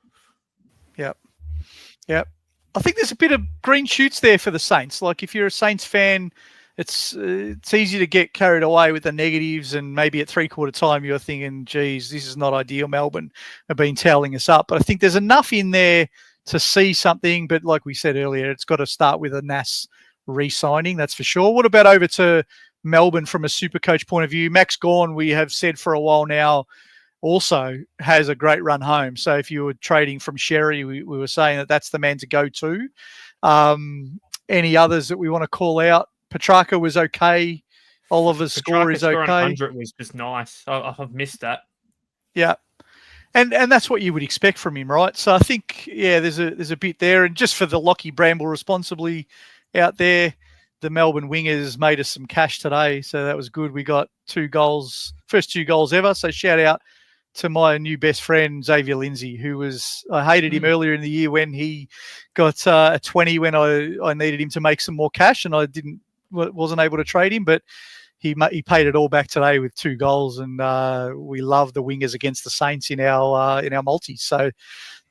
S2: Yep. I think there's a bit of green shoots there for the Saints. If you're a Saints fan, it's easy to get carried away with the negatives, and maybe at 3/4 time you're thinking, geez, this is not ideal. Melbourne have been toweling us up. But I think there's enough in there to see something. But like we said earlier, it's got to start with a Nass re-signing, that's for sure. What about over to Melbourne from a SuperCoach point of view? Max Gawn, we have said for a while now, also has a great run home. So if you were trading from Sherry, we were saying that that's the man to go to. Any others that we want to call out? Petrarca was okay. Oliver's score is okay.
S4: 100 was just nice. I've missed that.
S2: Yeah. And that's what you would expect from him, right? So I think, there's a bit there. And just for the Lockie Bramble responsibly out there, the Melbourne wingers made us some cash today. So that was good. We got 2 goals, first 2 goals ever. So shout out to my new best friend, Xavier Lindsay, I hated him earlier in the year when he got a 20 when I needed him to make some more cash, and I wasn't able to trade him, but he paid it all back today with 2 goals, and we love the wingers against the Saints in our multis. So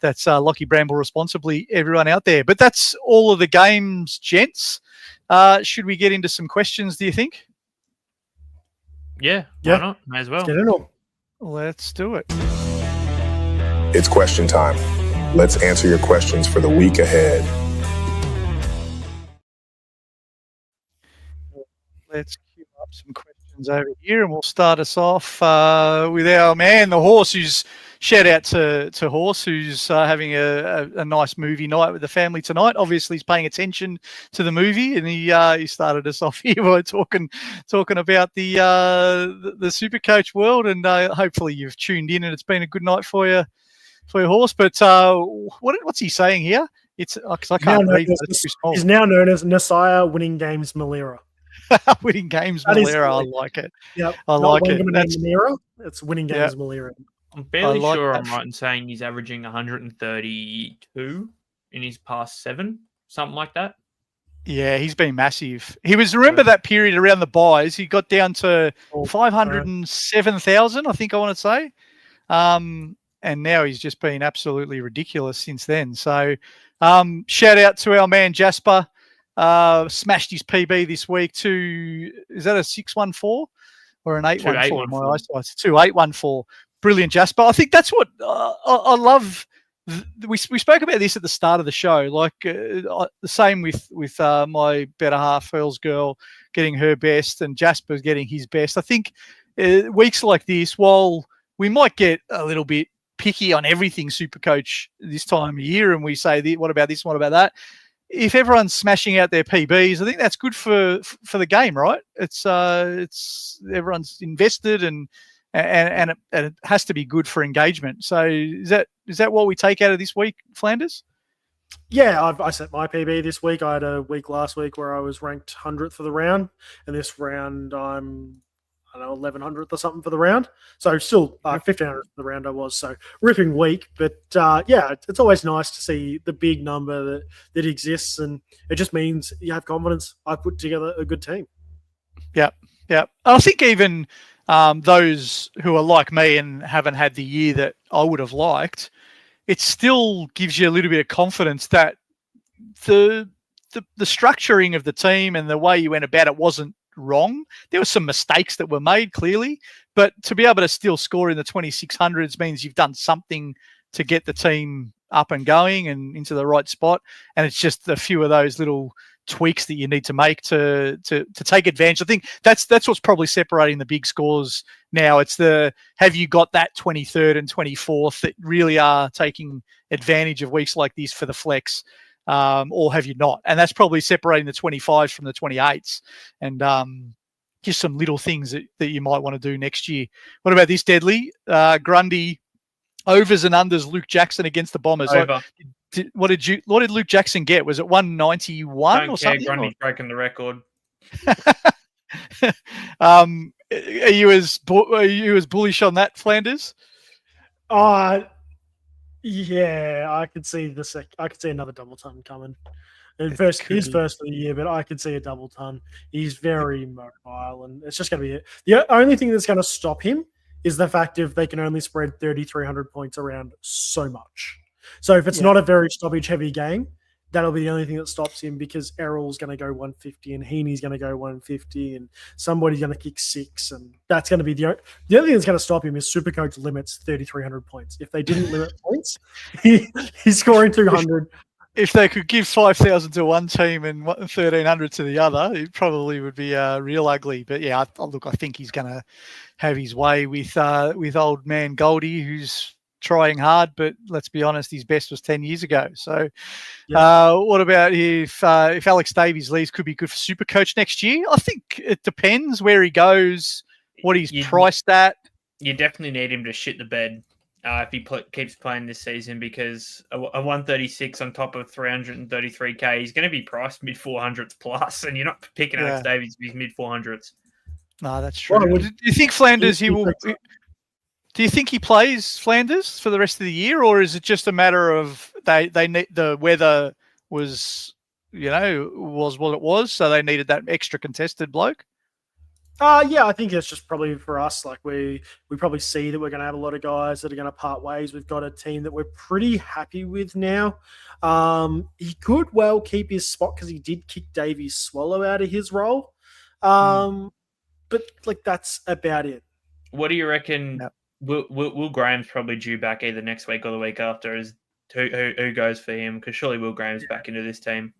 S2: that's Lockie Bramble responsibly, everyone out there. But that's all of the games, gents. Should we get into some questions, do you think?
S4: Yeah, why not? May as well.
S3: Get it on.
S2: Let's do it.
S5: It's question time. Let's answer your questions for the week ahead.
S2: Let's queue up some questions over here, and we'll start us off with our man, the Horse, who's shout out to Horse, who's having a nice movie night with the family tonight. Obviously, he's paying attention to the movie, and he started us off here by talking about the SuperCoach world, and hopefully you've tuned in and it's been a good night for you, Horse. But what's he saying here? It's because I can't read.
S3: He's now known as Nasiah Winning Games Malera.
S2: Winning Games Malera, I like it.
S3: Yep.
S2: I like it.
S3: Malera. It's Winning Games Malera.
S4: I'm fairly sure I'm right in saying he's averaging 132 in his past 7, something like that.
S2: Yeah, he's been massive. He was, remember that period around the buys, he got down to 507,000, I think I want to say. And now he's just been absolutely ridiculous since then. So shout out to our man Jasper. Smashed his PB this week to, is that a 614 or an 814? My eyesight's 2814. Brilliant, Jasper. I think that's what I love. We spoke about this at the start of the show, the same with my better half, Hurls girl, getting her best and Jasper getting his best. I think weeks like this, while we might get a little bit picky on everything SuperCoach this time of year, and we say, what about this, what about that? If everyone's smashing out their PBs, I think that's good for the game, right? It's everyone's invested and it has to be good for engagement. So is that what we take out of this week, Flanders?
S3: Yeah, I set my PB this week. I had a week last week where I was ranked 100th for the round, and this round I'm 1100th or something for the round. So still 1500th for the round I was. So ripping week, but it's always nice to see the big number that exists, and it just means you have confidence. I put together a good team.
S2: Yeah. I think even those who are like me and haven't had the year that I would have liked, it still gives you a little bit of confidence that the structuring of the team and the way you went about it wasn't wrong. There were some mistakes that were made, clearly, but to be able to still score in the 2600s means you've done something to get the team up and going and into the right spot. And it's just a few of those little tweaks that you need to make to take advantage. I think that's what's probably separating the big scores now. It's have you got that 23rd and 24th that really are taking advantage of weeks like this for the flex, or have you not? And that's probably separating the 25s from the 28s, and just some little things that you might want to do next year. What about this, Deadly? Grundy, overs and unders, Luke Jackson against the Bombers.
S4: Over.
S2: What did Luke Jackson get? Was it 191 or something?
S4: Grundy's breaking the record.
S2: Are you as bullish on that, Flanders?
S3: Yeah, I could see I could see another double ton coming. And his first of the year, but I could see a double ton. He's very mobile, and it's just going to be it. The only thing that's going to stop him is the fact if they can only spread 3,300 points around so much. So if it's not a very stoppage-heavy game, that'll be the only thing that stops him, because Errol's going to go 150 and Heaney's going to go 150 and somebody's going to kick 6, and that's going to be the only thing that's going to stop him is SuperCoach limits 3,300 points. If they didn't limit points, he's scoring 200.
S2: If they could give 5,000 to one team and 1,300 to the other, it probably would be real ugly. But yeah, I think he's going to have his way with old man Goldie, who's trying hard, but let's be honest, his best was 10 years ago. So what about if Alex Davies leaves? Could be good for SuperCoach next year. I think it depends where he goes, what he's priced at.
S4: You definitely need him to shit the bed if he keeps playing this season, because a 136 on top of 333k, he's going to be priced mid 400s plus, and you're not picking Alex Davies with mid 400s.
S2: No, that's true. Well, do you think Flanders Do you think he plays Flanders for the rest of the year, or is it just a matter of they need the weather was what it was, so they needed that extra contested bloke?
S3: Yeah, I think it's just probably for us. Like we probably see that we're going to have a lot of guys that are going to part ways. We've got a team that we're pretty happy with now. He could well keep his spot because he did kick Davies Swallow out of his role, but like that's about it.
S4: What do you reckon? Yep. Will Graham's probably due back either next week or the week after? Is who goes for him? Because surely Will Graham's back into this team.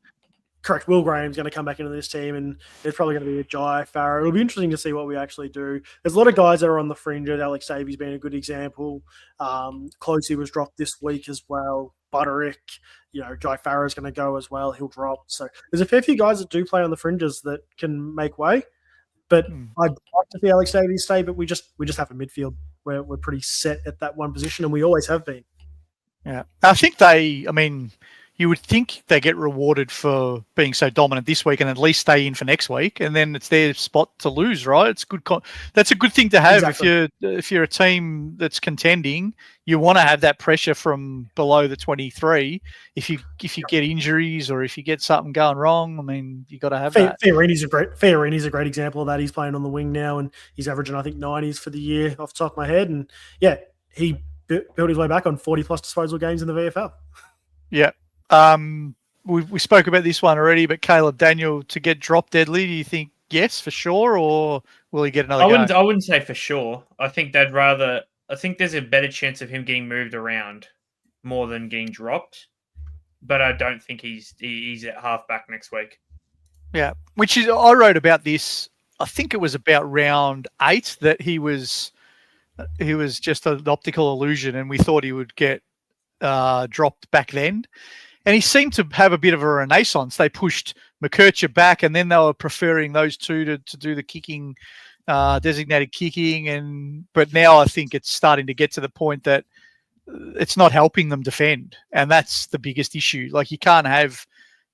S3: Correct. Will Graham's going to come back into this team, and there's probably going to be a Jai Farrow. It'll be interesting to see what we actually do. There's a lot of guys that are on the fringe. Alex Davies being a good example. Closey was dropped this week as well. Butterick, Jai Farrow's going to go as well. He'll drop. So there's a fair few guys that do play on the fringes that can make way. But I'd like to see Alex Davies stay, but we just have a midfield where we're pretty set at that one position, and we always have been.
S2: Yeah, I think you would think they get rewarded for being so dominant this week and at least stay in for next week, and then it's their spot to lose, right? It's good. That's a good thing to have. Exactly. If you're a team that's contending, you want to have that pressure from below the 23. If you get injuries or if you get something going wrong, I mean, you got to have that.
S3: Fiorini a great example of that. He's playing on the wing now, and he's averaging I think 90s for the year off the top of my head, and he built his way back on 40 plus disposal games in the VFL.
S2: Yeah. We spoke about this one already, but Caleb Daniel to get dropped, Deadly, do you think yes for sure, or will he get another go?
S4: I wouldn't say for sure. I think there's a better chance of him getting moved around more than getting dropped, but I don't think he's at halfback next week.
S2: Yeah, I wrote about this. I think it was about round 8 that he was just an optical illusion, and we thought he would get dropped back then. And he seemed to have a bit of a renaissance. They pushed McKercher back, and then they were preferring those two to do the kicking, designated kicking. But now I think it's starting to get to the point that it's not helping them defend, and that's the biggest issue. Like, you can't have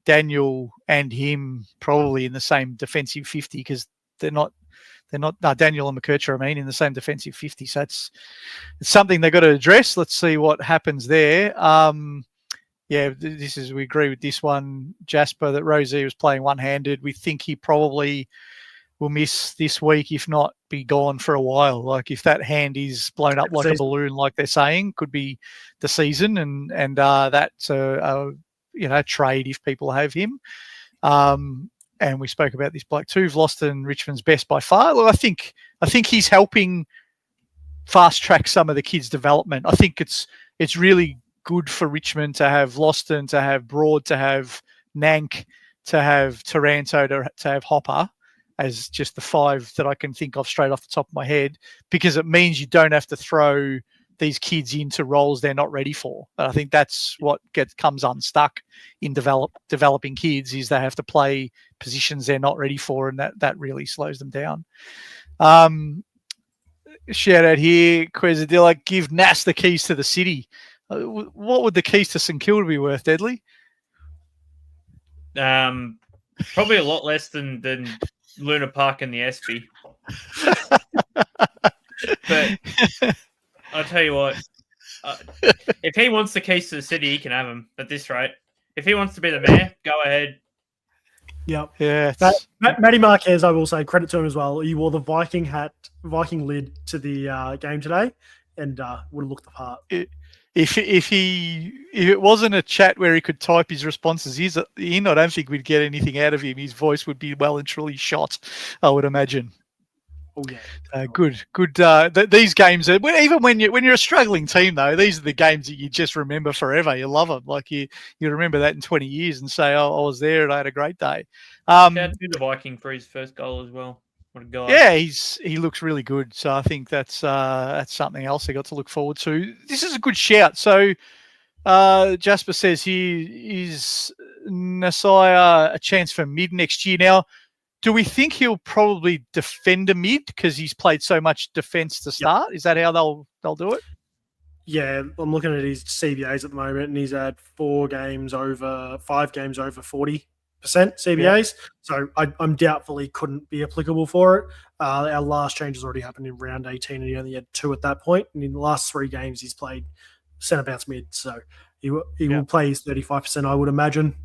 S2: Daniel and him probably in the same defensive 50 because they're not. Daniel and McKercher, in the same defensive 50. So it's something they've got to address. Let's see what happens there. We agree with this one, Jasper, that Rosie was playing one-handed. We think he probably will miss this week, if not be gone for a while. Like if that hand is blown up like a balloon, like they're saying, could be the season, and that's a trade if people have him. And we spoke about this bloke too. We've lost in Richmond's best by far. Well, I think he's helping fast track some of the kids' development. I think it's really good for Richmond to have Loston, to have Broad, to have Nank, to have Taranto, to have Hopper as just the 5 that I can think of straight off the top of my head, because it means you don't have to throw these kids into roles they're not ready for. And I think that's what comes unstuck in developing kids, is they have to play positions they're not ready for, and that really slows them down. Shout out here, Quezadilla, give Nas the keys to the city. What would the keys to St Kilda be worth, Deadly?
S4: Probably a lot less than Luna Park and the Espy. But I'll tell you what, if he wants the keys to the city, he can have them at this rate. If he wants to be the mayor, go ahead.
S3: Yep.
S2: Yeah.
S3: Matty Marquez, I will say, credit to him as well. He wore the Viking lid to the game today, and would have looked the part.
S2: If it wasn't a chat where he could type his responses in, I don't think we'd get anything out of him. His voice would be well and truly shot, I would imagine.
S3: Oh yeah,
S2: good. These games, even when you're a struggling team, though, these are the games that you just remember forever. You love them, like you remember that in 20 years and say, "Oh, I was there and I had a great day."
S4: Shout out to the Viking for his first goal as well. What a guy!
S2: Yeah, he looks really good. So I think that's something else they got to look forward to. This is a good shout. So Jasper says here, is Nasai a chance for mid next year? Now, do we think he'll probably defend a mid because he's played so much defence to start? Yep. Is that how they'll do it?
S3: Yeah, I'm looking at his CBAs at the moment, and he's had 5 games over 40% CBAs. Yeah. So I'm doubtful he couldn't be applicable for it. Our last change has already happened in round 18, and he only had 2 at that point. And in the last 3 games, he's played centre bounce mid. So he will play his 35%, I would imagine,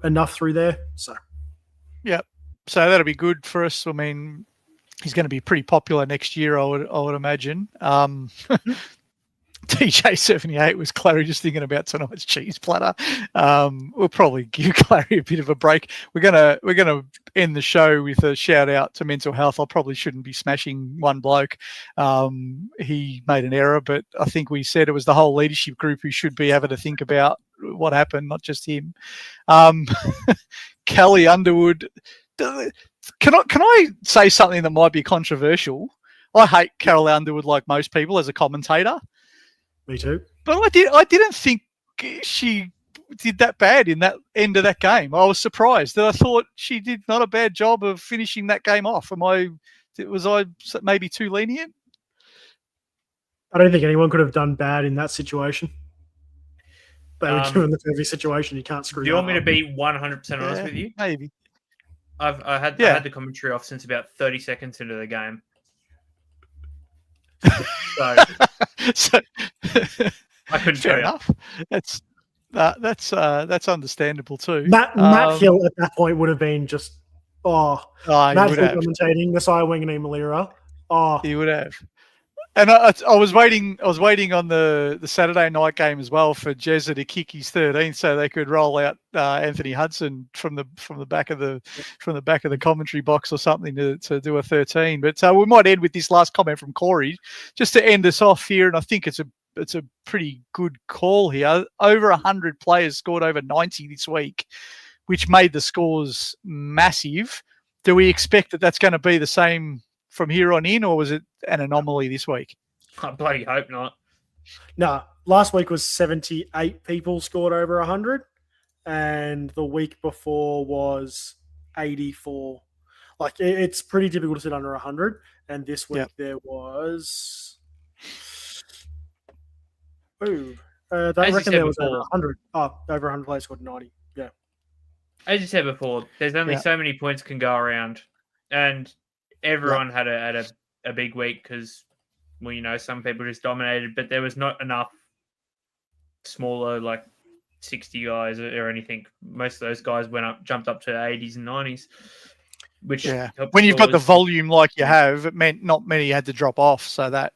S3: enough through there. So,
S2: yeah. So that'll be good for us. I mean, he's going to be pretty popular next year, I would imagine. TJ78 was Clary just thinking about tonight's cheese platter. We'll probably give Clary a bit of a break. We're gonna end the show with a shout out to mental health. I probably shouldn't be smashing one bloke. He made an error, but I think we said it was the whole leadership group who should be having to think about what happened, not just him. Kelly Underwood. Can I say something that might be controversial? I hate Carol Underwood like most people as a commentator.
S3: Me too.
S2: But I didn't think she did that bad in that end of that game. I was surprised. I thought she did not a bad job of finishing that game off. Was I maybe too lenient?
S3: I don't think anyone could have done bad in that situation. They were given the perfect situation. You can't screw.
S4: Do you want me to be 100% honest with you?
S2: Maybe.
S4: I had the commentary off since about 30 seconds into the game. So I couldn't.
S2: Fair enough. That's understandable too.
S3: Matt Hill at that point would have been just Matt Hill commentating the Cy Wanganeen Malira.
S2: He would have. And I was waiting on the Saturday night game as well for Jezza to kick his 13th, so they could roll out Anthony Hudson from the back of the commentary box or something to do a 13. But we might end with this last comment from Corey, just to end us off here. And I think it's a pretty good call here. Over 100 players scored over 90 this week, which made the scores massive. Do we expect that that's going to be the same from here on in, or was it an anomaly this week?
S4: I bloody hope not.
S3: No, last week was 78 people scored over 100, and the week before was 84. Like, it's pretty difficult to sit under 100, and this week there was... I reckon there was over 100. Over 100 players scored 90. Yeah.
S4: As you said before, there's only so many points can go around, and everyone had a big week because, well, some people just dominated, but there was not enough smaller, like 60 guys or anything. Most of those guys jumped up to 80s and 90s. which
S2: when you've got the
S4: scores.
S2: volume like you have, it meant not many had to drop off, so that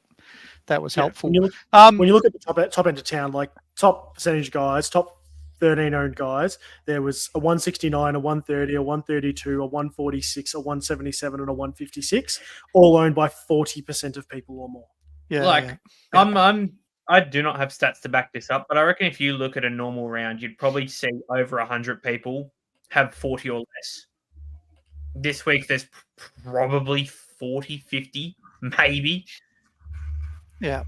S2: was helpful.
S3: When you look at the top end of town, like top percentage guys, top 13 owned guys, there was a 169, a 130, a 132, a 146, a 177, and a 156, all owned by 40% of people or more.
S4: I do not have stats to back this up, but I reckon if you look at a normal round, you'd probably see over 100 people have 40 or less. This week, there's probably 40, 50, maybe.
S2: Yeah.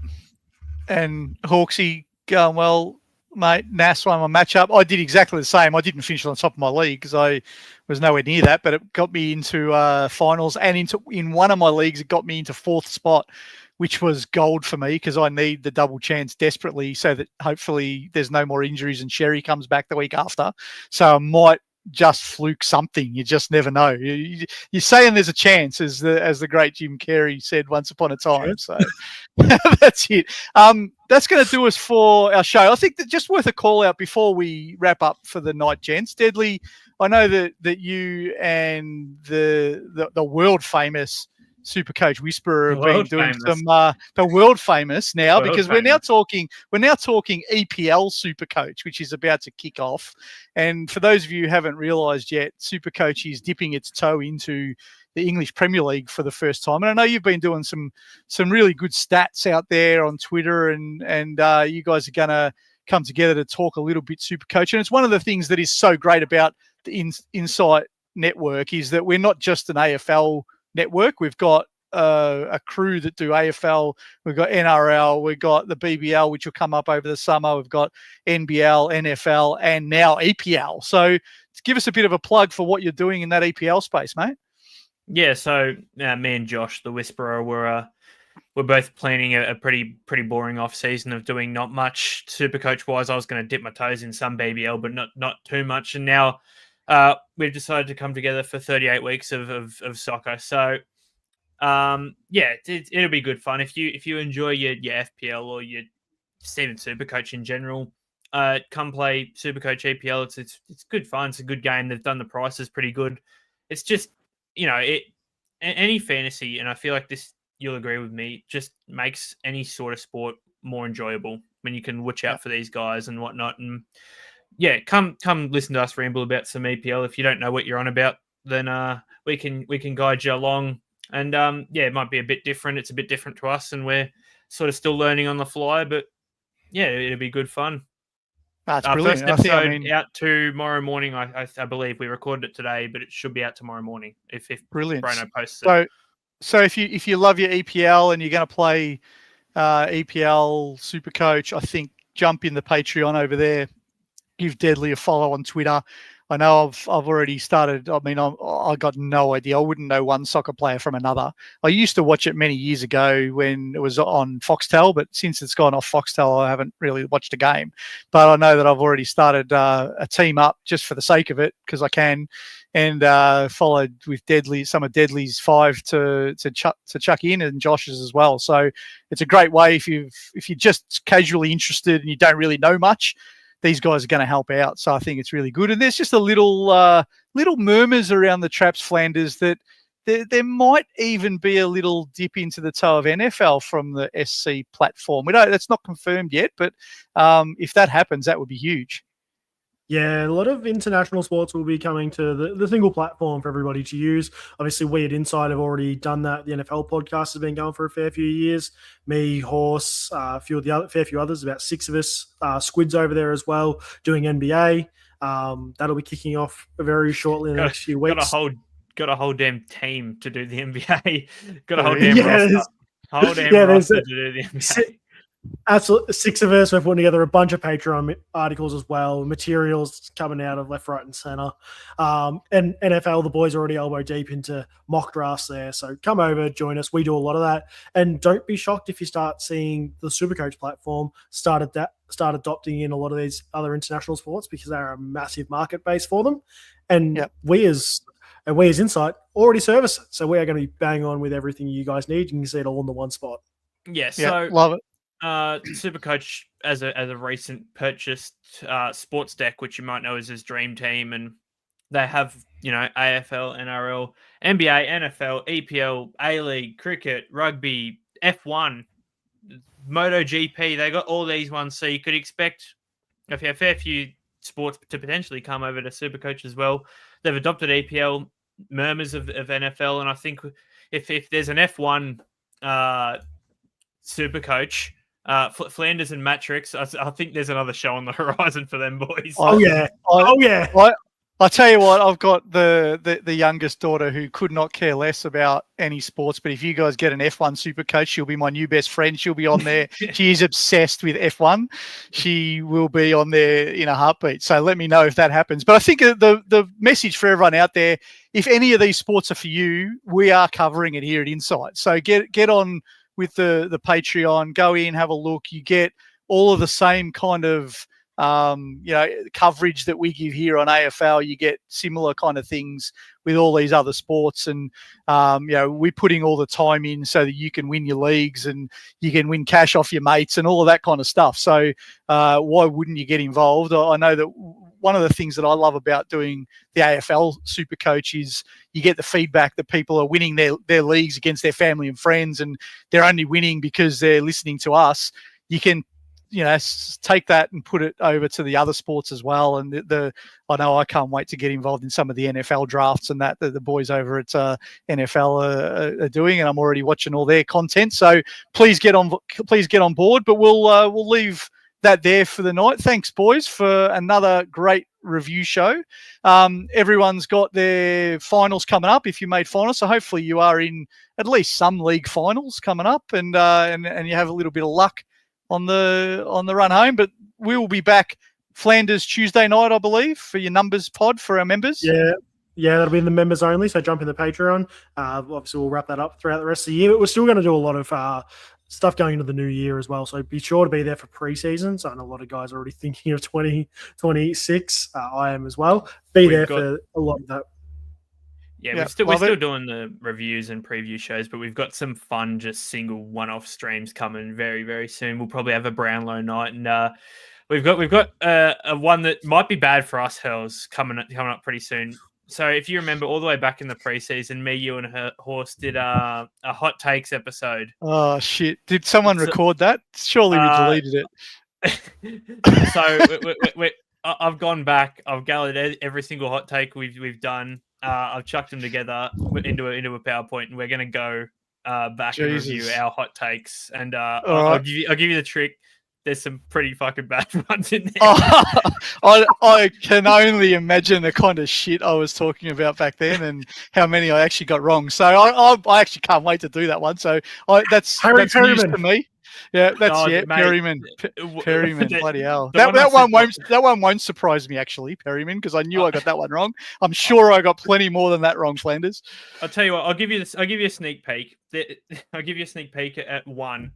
S2: And Hawksy going, well, mate, Nass won my matchup. I did exactly the same. I didn't finish on the top of my league because I was nowhere near that, but it got me into finals, and in one of my leagues, it got me into fourth spot, which was gold for me because I need the double chance desperately so that hopefully there's no more injuries and Sherry comes back the week after. So I might just fluke something. You just never know. You're saying there's a chance, as the great Jim Carrey said once upon a time. So that's it. That's going to do us for our show. I think that just worth a call out before we wrap up for the night, gents. Deadly, I know that you and the world famous SuperCoach Whisperer have been doing the world famous now because we're now talking EPL SuperCoach, which is about to kick off. And for those of you who haven't realised yet, SuperCoach is dipping its toe into the English Premier League for the first time. And I know you've been doing some really good stats out there on Twitter, and you guys are going to come together to talk a little bit SuperCoach. And it's one of the things that is so great about the Insight Network is that we're not just an AFL network. We've got a crew that do AFL. We've got NRL. We've got the BBL, which will come up over the summer. We've got NBL, NFL, and now EPL. So give us a bit of a plug for what you're doing in that EPL space, mate.
S4: Yeah, so me and Josh, the Whisperer, we're both planning a pretty boring off season of doing not much SuperCoach wise. I was going to dip my toes in some BBL, but not too much. And now we've decided to come together for 38 weeks of soccer. So it'll be good fun if you enjoy your FPL or your Steven SuperCoach in general. Come play SuperCoach EPL. It's good fun. It's a good game. They've done the prices pretty good. It's just any fantasy, and I feel like this, you'll agree with me, just makes any sort of sport more enjoyable when you can watch out for these guys and whatnot. And yeah, come listen to us ramble about some EPL. If you don't know what you're on about, then we can guide you along. And it might be a bit different. It's a bit different to us, and we're sort of still learning on the fly. But yeah, it'll be good fun.
S2: That's brilliant.
S4: First episode out tomorrow morning. I believe we recorded it today, but it should be out tomorrow morning if
S2: brilliant.
S4: Bruno posts it.
S2: So if you love your EPL and you're going to play EPL SuperCoach, I think jump in the Patreon over there. Give Deadly a follow on Twitter. I know I've already started. I mean, I got no idea. I wouldn't know one soccer player from another. I used to watch it many years ago when it was on Foxtel, but since it's gone off Foxtel, I haven't really watched a game. But I know that I've already started a team up just for the sake of it because I can, and followed with Deadly, some of Deadly's 5 to chuck in, and Josh's as well. So it's a great way if you're just casually interested and you don't really know much. These guys are going to help out. So I think it's really good. And there's just a little murmurs around the traps, Flanders, that there might even be a little dip into the toe of NFL from the SC platform. That's not confirmed yet, but if that happens, that would be huge.
S3: Yeah, a lot of international sports will be coming to the single platform for everybody to use. Obviously, we at Inside have already done that. The NFL podcast has been going for a fair few years. Me, Horse, fair few others, about 6 of us. Squid's over there as well, doing NBA. That'll be kicking off very shortly in the next few weeks.
S4: Got a whole damn team to do the NBA. Got a whole damn roster. Roster to do the NBA.
S3: Absolutely, 6 of us. We're putting together a bunch of Patreon articles as well, materials coming out of left, right, and center. And NFL, the boys are already elbow deep into mock drafts there. So come over, join us. We do a lot of that. And don't be shocked if you start seeing the SuperCoach platform start adopting in a lot of these other international sports because they're a massive market base for them. And we as Insight already service it. So we are going to be bang on with everything you guys need. You can see it all in the one spot.
S4: Yeah, so
S2: love it.
S4: SuperCoach as a recent purchased sports deck, which you might know as his dream team, and they have, AFL, NRL, NBA, NFL, EPL, A-League, cricket, rugby, F1, MotoGP. They got all these ones. So you could expect a fair few sports to potentially come over to SuperCoach as well. They've adopted EPL, murmurs of NFL. And I think if there's an F1 SuperCoach, Flanders and Matrix, I think there's another show on the horizon for them boys.
S3: Oh yeah.
S2: I tell you what, I've got the youngest daughter who could not care less about any sports, but if you guys get an F1 Supercoach, she'll be my new best friend. She'll be on there. She is obsessed with F1. She will be on there in a heartbeat. So let me know if that happens. But I think the message for everyone out there, if any of these sports are for you, we are covering it here at Insight. So get on with the Patreon, go in, have a look. You get all of the same kind of coverage that we give here on AFL. You get similar kind of things with all these other sports, and we're putting all the time in so that you can win your leagues and you can win cash off your mates and all of that kind of stuff. So why wouldn't you get involved? I know that one of the things that I love about doing the AFL Supercoach is you get the feedback that people are winning their leagues against their family and friends, and they're only winning because they're listening to us. You can take that and put it over to the other sports as well. And I know I can't wait to get involved in some of the NFL drafts and that the boys over at NFL are doing, and I'm already watching all their content. So please get on board. But we'll leave that there for the night. Thanks, boys, for another great review show. Everyone's got their finals coming up if you made finals, so hopefully you are in at least some league finals coming up, and you have a little bit of luck on the run home. But we will be back Flanders Tuesday night, I believe, for your numbers pod for our members.
S3: Yeah, that'll be in the members only, so jump in the Patreon. Obviously, we'll wrap that up throughout the rest of the year, but we're still going to do a lot of stuff going into the new year as well, so be sure to be there for pre-season. So I know a lot of guys are already thinking of 2026. I am as well. For a lot of that.
S4: Yeah, we're still doing the reviews and preview shows, but we've got some fun, just single one-off streams coming very, very soon. We'll probably have a Brownlow night, and we've got a one that might be bad for us, Hurls, coming up pretty soon. So if you remember, all the way back in the preseason, me, you, and Horse did a hot takes episode.
S2: Oh shit! Did someone record that? Surely we deleted
S4: it. So I've gone back. I've gathered every single hot take we've done. I've chucked them together into a PowerPoint, and we're going to go back and review our hot takes. And I'll give you the trick. There's some pretty fucking bad ones in there.
S2: I can only imagine the kind of shit I was talking about back then, and how many I actually got wrong. So I actually can't wait to do that one. So that's news to me. Yeah, Perryman. Perryman, bloody hell. That one won't surprise me, actually, Perryman, because I knew I got that one wrong. I'm sure I got plenty more than that wrong, Flanders.
S4: I'll tell you what. I'll give you a sneak peek. I'll give you a sneak peek at one.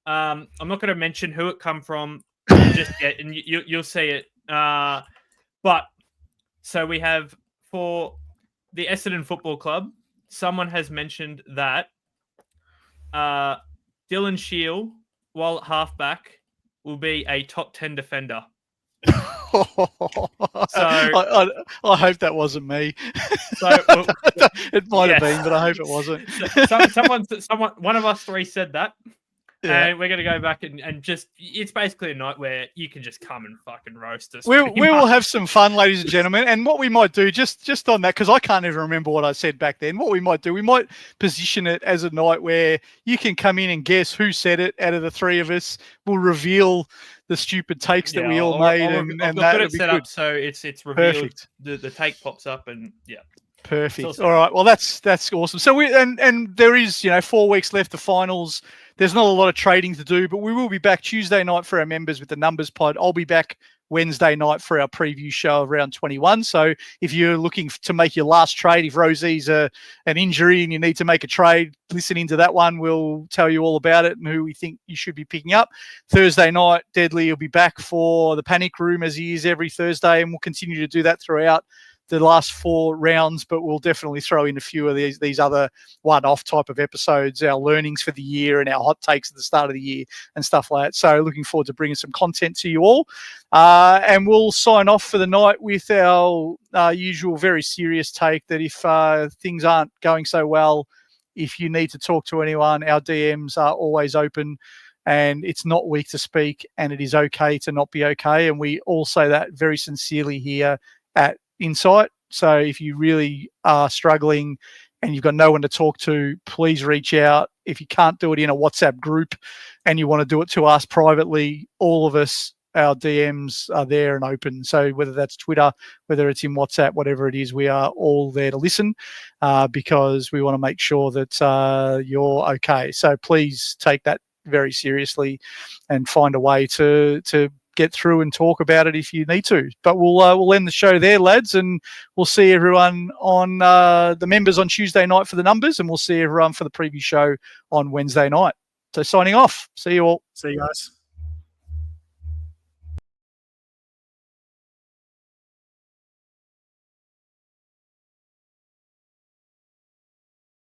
S4: I'm not going to mention who it come from just yet, and you'll see it. But so we have for the Essendon Football Club, someone has mentioned that Dylan Shield, while at halfback, will be a top 10 defender.
S2: So I hope that wasn't me. It might have been, but I hope it wasn't.
S4: Someone, one of us three said that. Yeah. And we're going to go back and just, it's basically a night where you can just come and fucking roast us.
S2: We will have some fun, ladies and gentlemen. And what we might do, just on that, because I can't even remember what I said back then, what we might do, we might position it as a night where you can come in and guess who said it out of the three of us. We'll reveal the stupid takes that we all made. And
S4: I've got it set up so it's revealed. Perfect. The take pops up and yeah.
S2: Perfect. Awesome. All right. Well, that's awesome. So and there is 4 weeks left to finals. There's not a lot of trading to do, but we will be back Tuesday night for our members with the numbers pod. I'll be back Wednesday night for our preview show of round 21. So if you're looking to make your last trade, if Rosie's an injury and you need to make a trade, listen into that one. We'll tell you all about it and who we think you should be picking up. Thursday night, Deadly will be back for the panic room as he is every Thursday, and we'll continue to do that throughout the last 4 rounds, but we'll definitely throw in a few of these other one-off type of episodes, our learnings for the year and our hot takes at the start of the year and stuff like that. So looking forward to bringing some content to you all. And we'll sign off for the night with our usual very serious take that if things aren't going so well, if you need to talk to anyone, our DMs are always open. And it's not weak to speak, and it is okay to not be okay. And we all say that very sincerely here at Insight. So if you really are struggling and you've got no one to talk to, please reach out. If you can't do it in a WhatsApp group and you want to do it to us privately, all of us, our DMs are there and open. So whether that's Twitter, whether it's in WhatsApp, whatever it is, we are all there to listen because we want to make sure that you're okay. So please take that very seriously and find a way to get through and talk about it if you need to. But we'll end the show there, lads, and we'll see everyone on the members on Tuesday night for the numbers, and we'll see everyone for the preview show on Wednesday night. So signing off. See you all.
S3: See you guys.